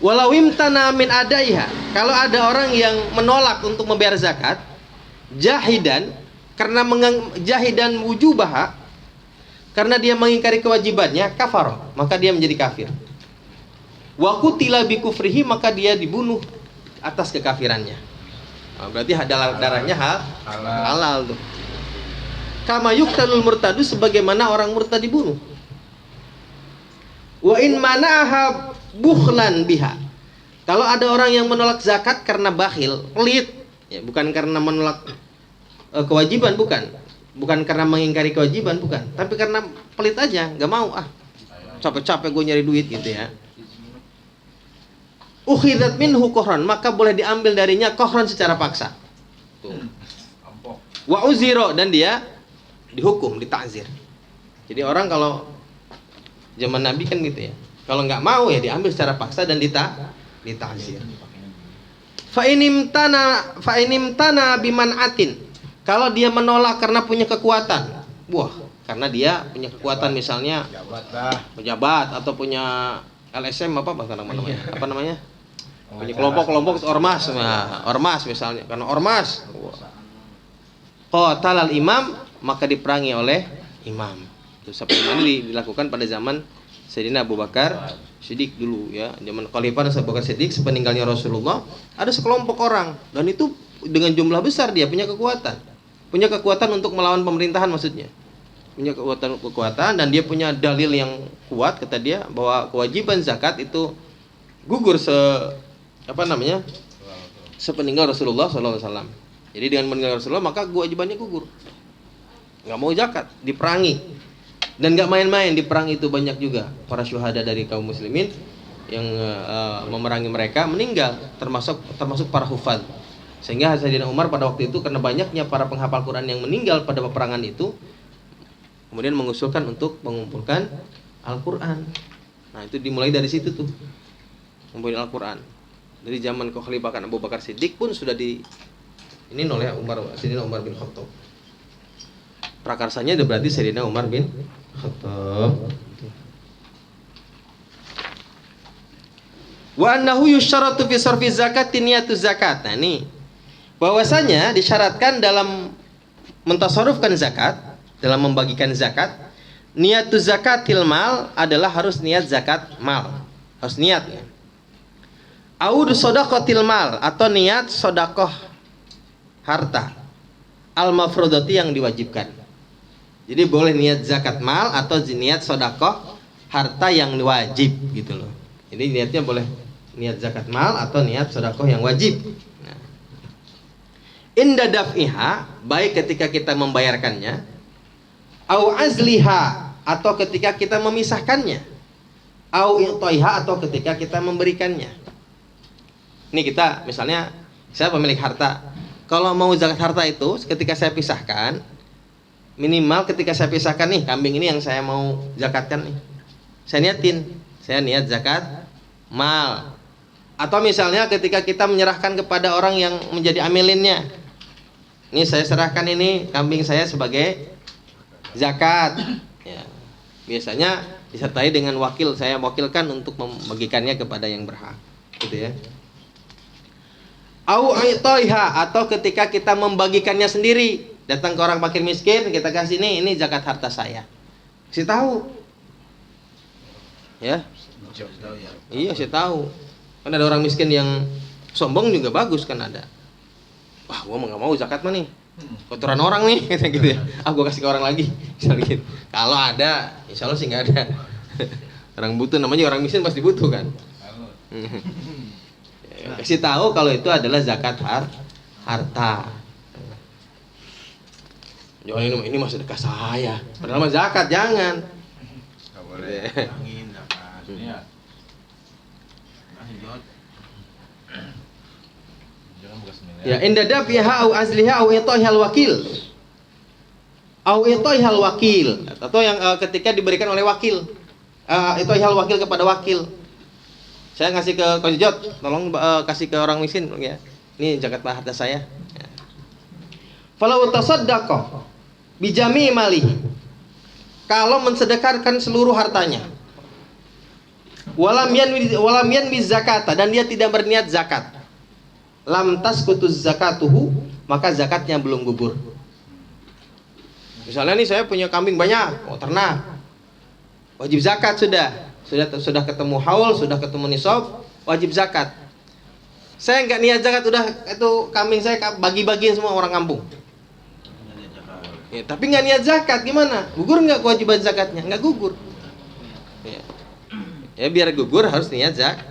Walau imtana min adaiha, kalau ada orang yang menolak untuk membayar zakat, jahidan, karena jahidan wujubaha, karena dia mengingkari kewajibannya, kafar, maka dia menjadi kafir. Wa qutila bi kufrihi, maka dia dibunuh atas kekafirannya. Nah, berarti darahnya halal tuh. Kama yuqtalul murtadu, sebagaimana orang murtad dibunuh. Wa in mana'aha bukhlan biha. Kalau ada orang yang menolak zakat karena bakhil, pelit, ya, bukan karena menolak kewajiban, bukan karena mengingkari kewajiban, bukan, tapi karena pelit aja, nggak mau, capek-capek gue nyari duit gitu ya. Ukhidat minhu kohron, maka boleh diambil darinya kohron secara paksa. Tuh. Wa uziro, dan dia dihukum, ditakzir. Jadi orang kalau zaman Nabi kan gitu ya, kalau nggak mau ya diambil secara paksa dan ditakzir. Fa inimtana biman'atin, kalau dia menolak karena punya kekuatan, karena dia punya kekuatan, misalnya pejabat atau punya LSM apa namanya, punya kelompok ormas, ormas misalnya, karena ormas, qatalal imam, maka diperangi oleh imam. Itu seperti ini dilakukan pada zaman Sayyidina Abu Bakar Siddiq dulu ya, zaman Khalifah Abu Bakar Siddiq sepeninggalnya Rasulullah, ada sekelompok orang, dan itu dengan jumlah besar, dia punya kekuatan untuk melawan pemerintahan, maksudnya punya kekuatan, dan dia punya dalil yang kuat, kata dia, bahwa kewajiban zakat itu gugur sepeninggal Rasulullah SAW. Jadi dengan meninggal Rasulullah maka kewajibannya gugur, nggak mau zakat, diperangi. Dan nggak main-main, di perang itu banyak juga para syuhada dari kaum muslimin yang memerangi mereka meninggal, termasuk para hufad. Sehingga Sayyidina Umar pada waktu itu, karena banyaknya para penghafal Quran yang meninggal pada peperangan itu, kemudian mengusulkan untuk mengumpulkan Al-Quran. Nah, itu dimulai dari situ tuh, mengumpulkan Al-Quran. Dari zaman kekhalifahan Abu Bakar Siddiq pun sudah ini oleh Sayyidina Umar bin Khattab. Prakarsanya itu berarti Sayyidina Umar bin Khattab. Wa annahu yusyaratu fi sarfi zakati niyatu zakat. Nah, ini bahwasanya disyaratkan dalam mentasarrufkan zakat, dalam membagikan zakat, niyatu zakatil mal adalah harus niat zakat mal. Harus niatnya. Aud shadaqatil mal, atau niat sedekah harta. Al mafrudati, yang diwajibkan. Jadi boleh niat zakat mal atau niat sedekah harta yang wajib gitu loh. Jadi niatnya boleh niat zakat mal atau niat sedekah yang wajib. Nah. Inda daf'iha, baik ketika kita membayarkannya, au azliha, atau ketika kita memisahkannya, au i'taiha, atau ketika kita memberikannya. Ini kita misalnya, saya pemilik harta. Kalau mau zakat harta itu ketika saya pisahkan, minimal ketika saya pisahkan nih, kambing ini yang saya mau zakatkan nih, saya niat zakat mal. Atau misalnya ketika kita menyerahkan kepada orang yang menjadi amilinnya, ini saya serahkan ini kambing saya sebagai zakat ya, biasanya disertai dengan wakil, saya wakilkan untuk membagikannya kepada yang berhak, gitu ya. Au aitaiha, atau ketika kita membagikannya sendiri, datang ke orang fakir miskin, kita kasih ini zakat harta saya, kasih tahu ya. Iya, saya tahu. Kan ada orang miskin yang sombong juga bagus kan, ada. Wah, gua nggak mau zakat mah nih, kotoran orang nih, gitu ya. Gua kasih ke orang lagi, misalnya gitu. Kalau ada, insya Allah sih nggak ada. Orang butuh, namanya orang miskin pasti butuh kan. Kasih tahu kalau itu adalah zakat harta. Jangan ini masih dekat saya, padahal mah zakat, jangan. Nggak boleh. Angin zakat. Iya. Ya, inda dafiha au azliha au itaihal wakil. Au itaihal wakil, atau yang ketika diberikan oleh wakil. Itaihal wakil kepada wakil. Saya ngasih ke Kojot, tolong kasih ke orang miskin ya. Ini zakat harta saya. Ya. Falau tasaddaqa bijami malihi, kalau mensedekahkan seluruh hartanya, walam yanwi zakata, dan dia tidak berniat zakat, lam tasqutuz zakatuhu, maka zakatnya belum gugur. Misalnya nih saya punya kambing banyak, mau ternak, wajib zakat sudah ketemu haul, sudah ketemu nisab, wajib zakat. Saya nggak niat zakat, udah itu kambing saya bagi-bagiin semua orang kampung. Ya, tapi nggak niat zakat gimana? Gugur nggak kewajiban zakatnya? Nggak gugur. Ya biar gugur harus niat zakat.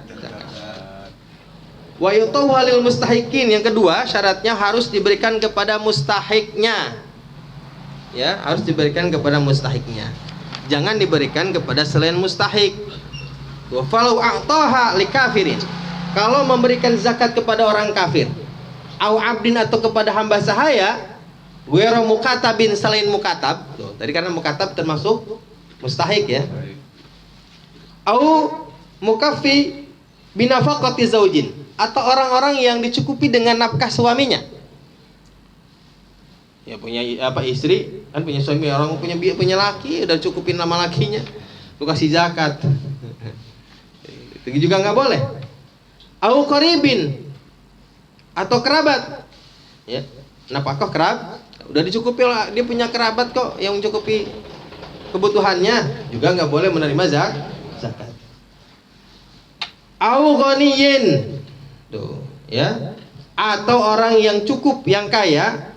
Wa yutahu halil mustahikin. Yang kedua syaratnya harus diberikan kepada mustahiknya. Ya, harus diberikan kepada mustahiknya. Jangan diberikan kepada selain mustahik. Wa falau a'taha likafirin. Kalau memberikan zakat kepada orang kafir, au abdin atau kepada hamba sahaya, wero mukatabin selain mukatab. Tuh, tadi karena mukatab termasuk mustahik ya. Au mukaffi binafaqati zaujin, atau orang-orang yang dicukupi dengan nafkah suaminya. Ya punya istri, kan punya suami, orang punya laki, udah cukupin nama lakinya, lu kasih zakat. Itu juga nggak boleh. Au qaribin, atau kerabat. Ya, nafkah kerabat, udah dicukupi, dia punya kerabat kok yang mencukupi kebutuhannya, juga nggak boleh menerima zakat. Au ghaniyin, tuh ya, atau orang yang cukup, yang kaya,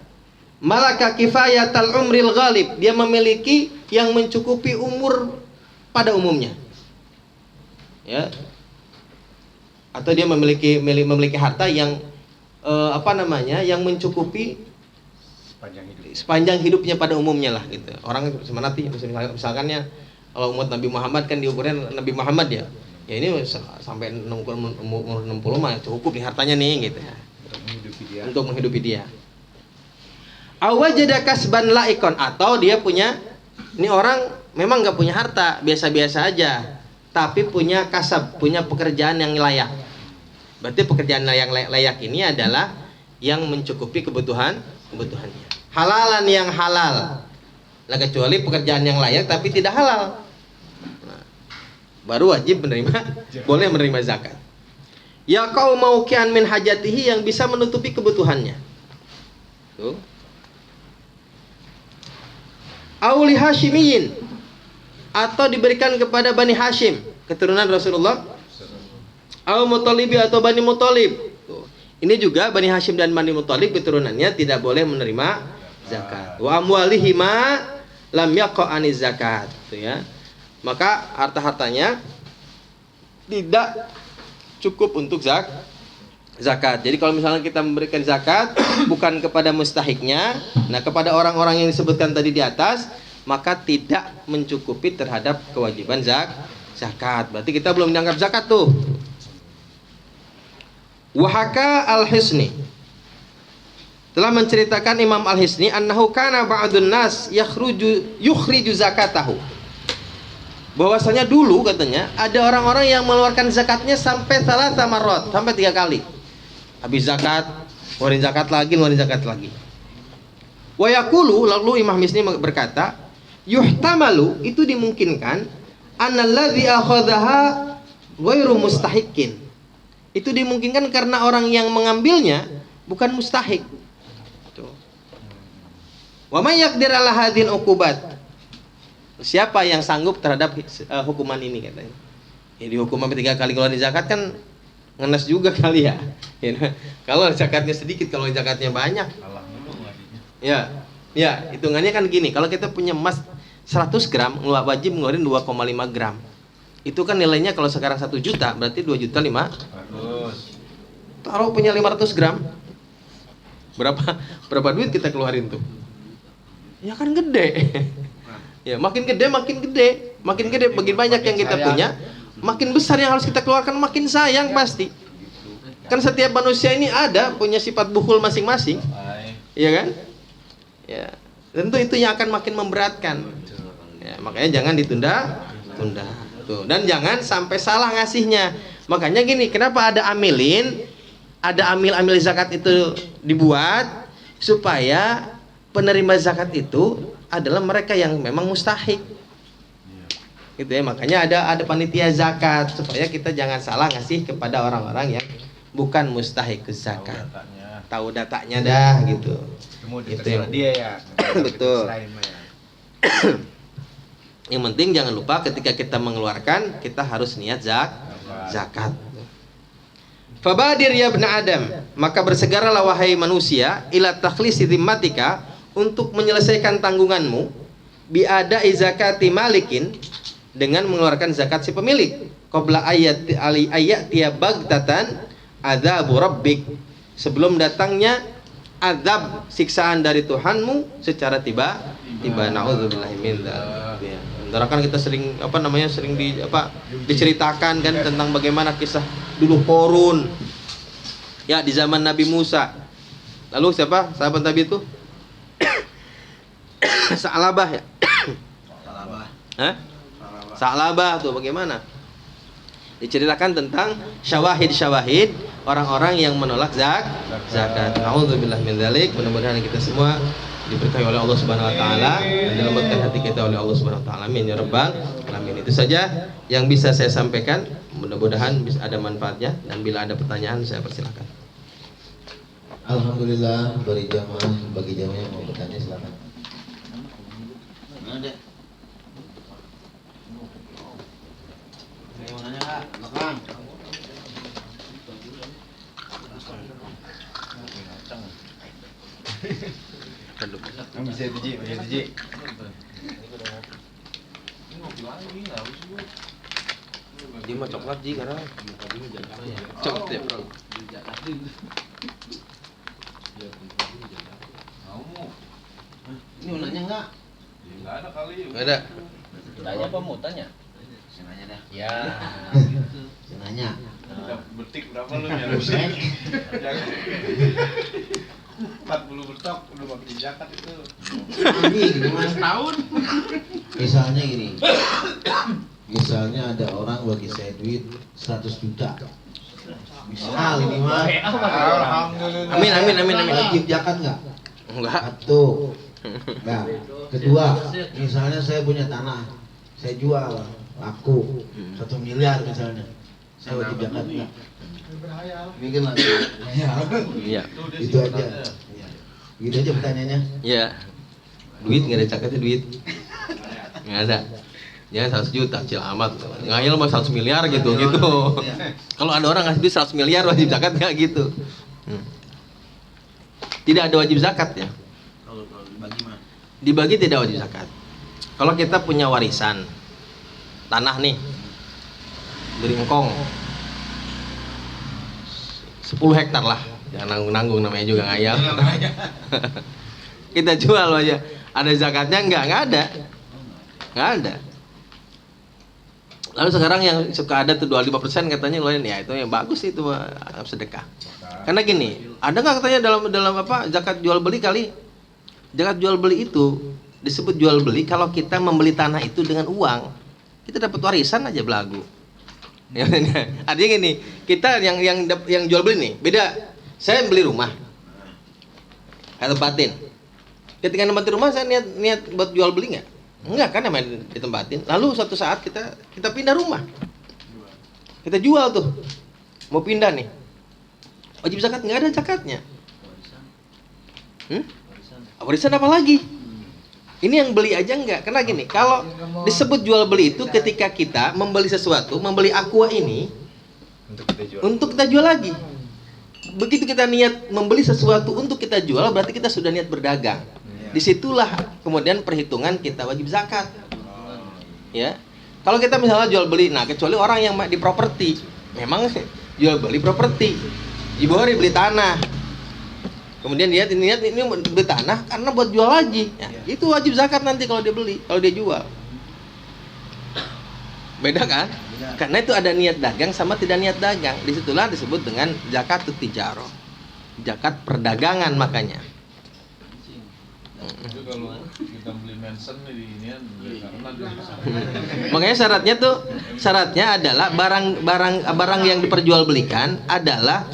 malaka kifayatal umril ghalib, dia memiliki yang mencukupi umur pada umumnya, ya, atau dia memiliki harta yang yang mencukupi sepanjang hidupnya pada umumnya lah gitu. Orang semanati misalkannya kalau umat Nabi Muhammad kan diukurnya Nabi Muhammad ya. Ya ini sampai umur 60 mah cukup nih hartanya nih gitu ya. Untuk menghidupi dia. Awajada kasban laikon, atau dia punya, ini orang memang nggak punya harta, biasa-biasa aja, tapi punya kasab, punya pekerjaan yang layak. Berarti pekerjaan yang layak ini adalah yang mencukupi kebutuhannya. Halalan yang halal. Nah, kecuali pekerjaan yang layak tapi tidak halal, baru wajib boleh menerima zakat. Ya kau mau kian min hajatihi, yang bisa menutupi kebutuhannya. Tuh. Auli Hashimiyin, atau diberikan kepada Bani Hashim, keturunan Rasulullah. Au Mutalibi, atau Bani Mutalib. Tuh. Ini juga Bani Hashim dan Bani Mutalib keturunannya tidak boleh menerima zakat. Wa amwalihima lam yaqa'ani zakat. Tuh ya. Maka harta-hartanya tidak cukup untuk zakat. Jadi kalau misalnya kita memberikan zakat bukan kepada mustahiknya, nah kepada orang-orang yang disebutkan tadi di atas, maka tidak mencukupi terhadap kewajiban zakat. Berarti kita belum dianggap zakat tuh. Wahaka al-Hisni, telah menceritakan Imam al-Hisni, annahu kana ba'dun nas yukhriju zakatahu, bahwasanya dulu katanya ada orang-orang yang mengeluarkan zakatnya sampai salah marot, sampai 3 kali. Habis zakat, ngeluarin zakat lagi. Wa yaqulu, lalu Imam Hisni berkata, yuhtamalu, itu dimungkinkan, annalladzi akhadhaha ghairu mustahikin. Itu dimungkinkan karena orang yang mengambilnya bukan mustahik. Wa may yaqdir ala hadhil uqubat, siapa yang sanggup terhadap hukuman ini katanya. Ya, dihukum sampai 3 kali keluarin zakat kan ngenes juga kali ya. Kalau zakatnya sedikit, kalau zakatnya banyak. Ya, hitungannya kan gini, kalau kita punya emas 100 gram, wajib ngeluarin 2,5 gram. Itu kan nilainya kalau sekarang 1 juta, berarti 2 juta 5. Taruh punya 500 gram. Berapa duit kita keluarin tuh? Ya kan gede. Ya, makin gede, makin makin banyak yang kita punya, makin besar yang harus kita keluarkan, makin sayang pasti. Kan setiap manusia ini punya sifat bukhul masing-masing. Iya kan? Ya, tentu itu yang akan makin memberatkan. Ya, makanya jangan ditunda. Tuh, dan jangan sampai salah ngasihnya. Makanya gini, kenapa ada amil zakat itu dibuat supaya penerima zakat itu adalah mereka yang memang mustahik. Gitu ya, makanya ada panitia zakat supaya kita jangan salah ngasih kepada orang-orang yang bukan mustahik zakat. Tahu datanya dah gitu. Gitu ya. Dia ya. Betul. Yang penting jangan lupa ketika kita mengeluarkan kita harus niat zakat. Fabadir ya ibn Adam, maka bersegeralah wahai manusia ila takhlisi dhimmatika, untuk menyelesaikan tanggunganmu, biada zakati malikin, dengan mengeluarkan zakat si pemilik. Qabla ayat tiya bagtatan adzabu rabbik, sebelum datangnya azab siksaan dari Tuhanmu secara tiba-tiba. Nauzubillahi min dzalik. Antara kan kita sering diceritakan kan tentang bagaimana kisah dulu Korun ya di zaman Nabi Musa. Lalu siapa sahabat Nabi itu? Sa'labah ya. Sa'labah tuh bagaimana? Diceritakan tentang syawahid orang-orang yang menolak zakat. Nauzubillahi min dzalik. Mudah-mudahan kita semua diberkahi oleh Allah Subhanahu wa taala dan dilembutkan hati kita oleh Allah Subhanahu wa taala. Amin ya rabbal alamin. Itu saja yang bisa saya sampaikan. Mudah-mudahan bisa ada manfaatnya, dan bila ada pertanyaan saya persilakan. Alhamdulillah, bagi jamaah yang mau bertanya silakan. Ada. Mau nanya Kak? Belakang. Bisa Ji. Dia mah coklat Ji karena coklat ya bro. Ini mau nanya enggak? Enggak ada kali. Nggak ada. Tanya apa mau tanya? Saya nanya dah. Ya. Saya nanya. Betik berapa lu ya? 40 betok udah pakai zakat itu. Ini gimana tahun? Misalnya gini. Misalnya ada orang bagi saya duit 100 juta. Misal ini mah. Alhamdulillah. Amin. Wajib zakat enggak? Enggak. Satu. Nah, kedua, misalnya saya punya tanah, saya jual, laku 1 miliar misalnya, saya wajib zakat enggak? Bikin lagi. Iya. Itu aja. Gitu aja pertanyaannya. Iya. Duit nggak ada zakatnya, duit nggak ada. Ya 100 juta kecil amat. Ngayal mah 100 miliar gitu. Kalau ada orang ngasih duit 100 miliar wajib zakat nggak gitu. Tidak ada wajib zakat ya. Kalau dibagi mah. Dibagi tidak wajib zakat. Kalau kita punya warisan tanah nih dari engkong 10 hektar lah, jangan nanggung-nanggung, namanya juga ngayal. Kita jual aja, ada zakatnya nggak ada. Lalu sekarang yang suka ada tuh 25% katanya lumayan, ya itu yang bagus itu sedekah. Karena gini, ada nggak katanya dalam apa zakat jual beli kali? Zakat jual beli itu disebut jual beli kalau kita membeli tanah itu dengan uang, kita dapat warisan aja belagu. Artinya gini, kita yang jual beli nih beda. Saya beli rumah, saya tempatin. Ketika nempatin rumah saya niat buat jual beli nggak? Enggak kan, namanya ditempatin. Lalu suatu saat kita pindah rumah, kita jual tuh, mau pindah nih, wajib zakat nggak ada zakatnya. Warisan apa lagi? Ini yang beli aja enggak. Karena gini, kalau disebut jual beli itu ketika kita membeli sesuatu, membeli aqua ini untuk kita jual lagi. Begitu kita niat membeli sesuatu untuk kita jual, berarti kita sudah niat berdagang. Disitulah kemudian perhitungan kita wajib zakat. Ya. Kalau kita misalnya jual beli, nah kecuali orang yang di properti, memang jual beli properti. Ibu hari beli tanah. Kemudian dia niat ini beli tanah karena buat jual lagi. Ya, itu wajib zakat nanti kalau dia beli, kalau dia jual. Beda kan? Karena itu ada niat dagang sama tidak niat dagang. Disitulah disebut dengan zakat tijarah. Zakat perdagangan makanya. Itu kalau kita beli mansion di ini Makanya syaratnya adalah barang yang diperjualbelikan adalah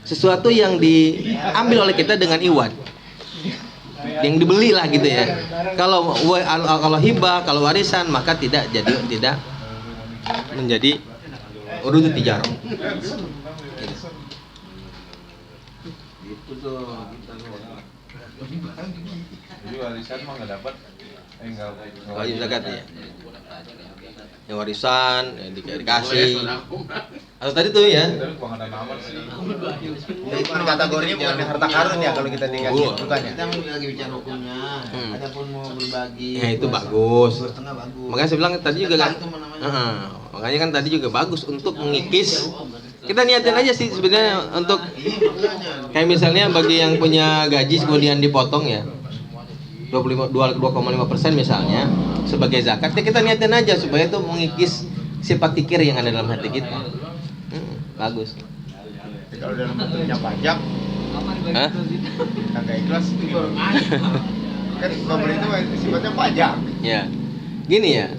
sesuatu yang diambil oleh kita dengan iwad, yang dibeli lah gitu ya. Kalau hibah, kalau warisan, maka tidak menjadi urut tijarah. Itu tuh kita Jadi warisan mah nggak dapat. Enggak. Wajib zakat ya. Yang warisan ya dikasih. Atau tadi tuh ya. Itu bukan ada nomor sih. Bukan kategorinya bukan harta karun ya kalau kita dikasih, bukan ya? Kita mau lagi bicara hukumnya. Adapun mau berbagi. Ya itu bagus. Setengah bagus. Makanya saya bilang tadi juga kan. Itu namanya. Makanya kan tadi juga bagus untuk mengikis. Kita niatin aja sih sebenarnya untuk kayak misalnya bagi yang punya gaji kemudian dipotong ya 2,5% misalnya sebagai zakat, ya kita niatin aja supaya itu mengikis sifat kikir yang ada dalam hati kita. Bagus. Kalau dalam bentuknya pajak, Hah? kagak ikhlas. Kan pemerintah sifatnya pajak. Ya. Gini ya.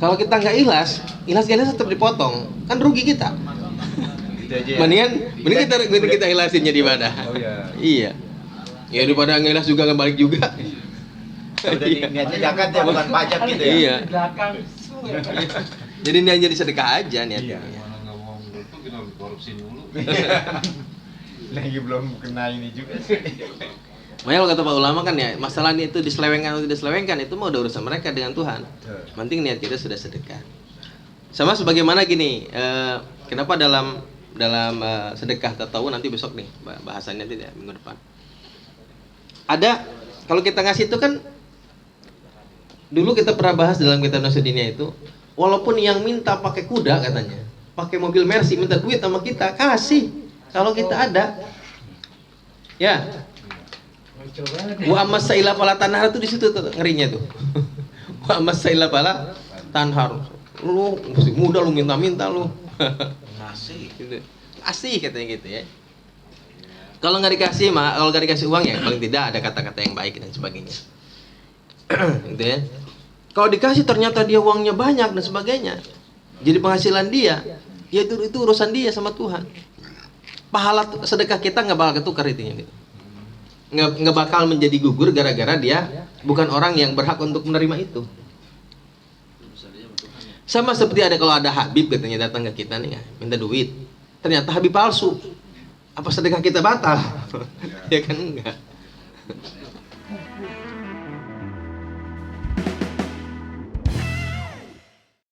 Kalau kita nggak ikhlas tetap dipotong, kan rugi kita. Gitu aja ya. Mending kita ikhlasinnya di mana? Oh iya. Iya. Ya daripada nggak ikhlas juga nggak balik juga. Udah niatnya zakat ya, bukan pajak gitu ya. Iya. Jadi niat jadi sedekah aja niatnya. Mana nggak mau beruntung kita korupsi dulu. Lagi belum kena ini juga sih. Makanya kalau kata Pak ulama kan ya, masalah ini itu diselewengkan atau tidak diselewengkan itu mau udah urusan mereka dengan Tuhan. Penting niat kita sudah sedekah. Sama sebagaimana gini, kenapa dalam sedekah tatawun nanti besok nih bahasannya tidak minggu depan. Ada kalau kita ngasih itu kan dulu kita pernah bahas dalam kitab Nasruddiniyah itu, walaupun yang minta pakai kuda katanya, pakai mobil Mercy minta duit sama kita, kasih kalau kita ada. Ya. Wa amma saila fala tanhar itu di situ tuh ngerinya tuh. Wa amma saila fala tanhar. Lu masih muda lu minta-minta lu. Ngasih. Gitu. Kasih katanya gitu ya. Kalau nggak dikasih kalau nggak dikasih uang ya paling tidak ada kata-kata yang baik dan sebagainya. Gitu ya. Kalau dikasih ternyata dia uangnya banyak dan sebagainya, jadi penghasilan dia, ya itu urusan dia sama Tuhan. Pahala sedekah kita nggak bakal ketukar itunya gitu. Nggak bakal menjadi gugur gara-gara dia bukan orang yang berhak untuk menerima itu. Sama seperti kalau ada Habib katanya datang ke kita nih minta duit, ternyata Habib palsu. Apa sedekah kita batal? Ya kan enggak.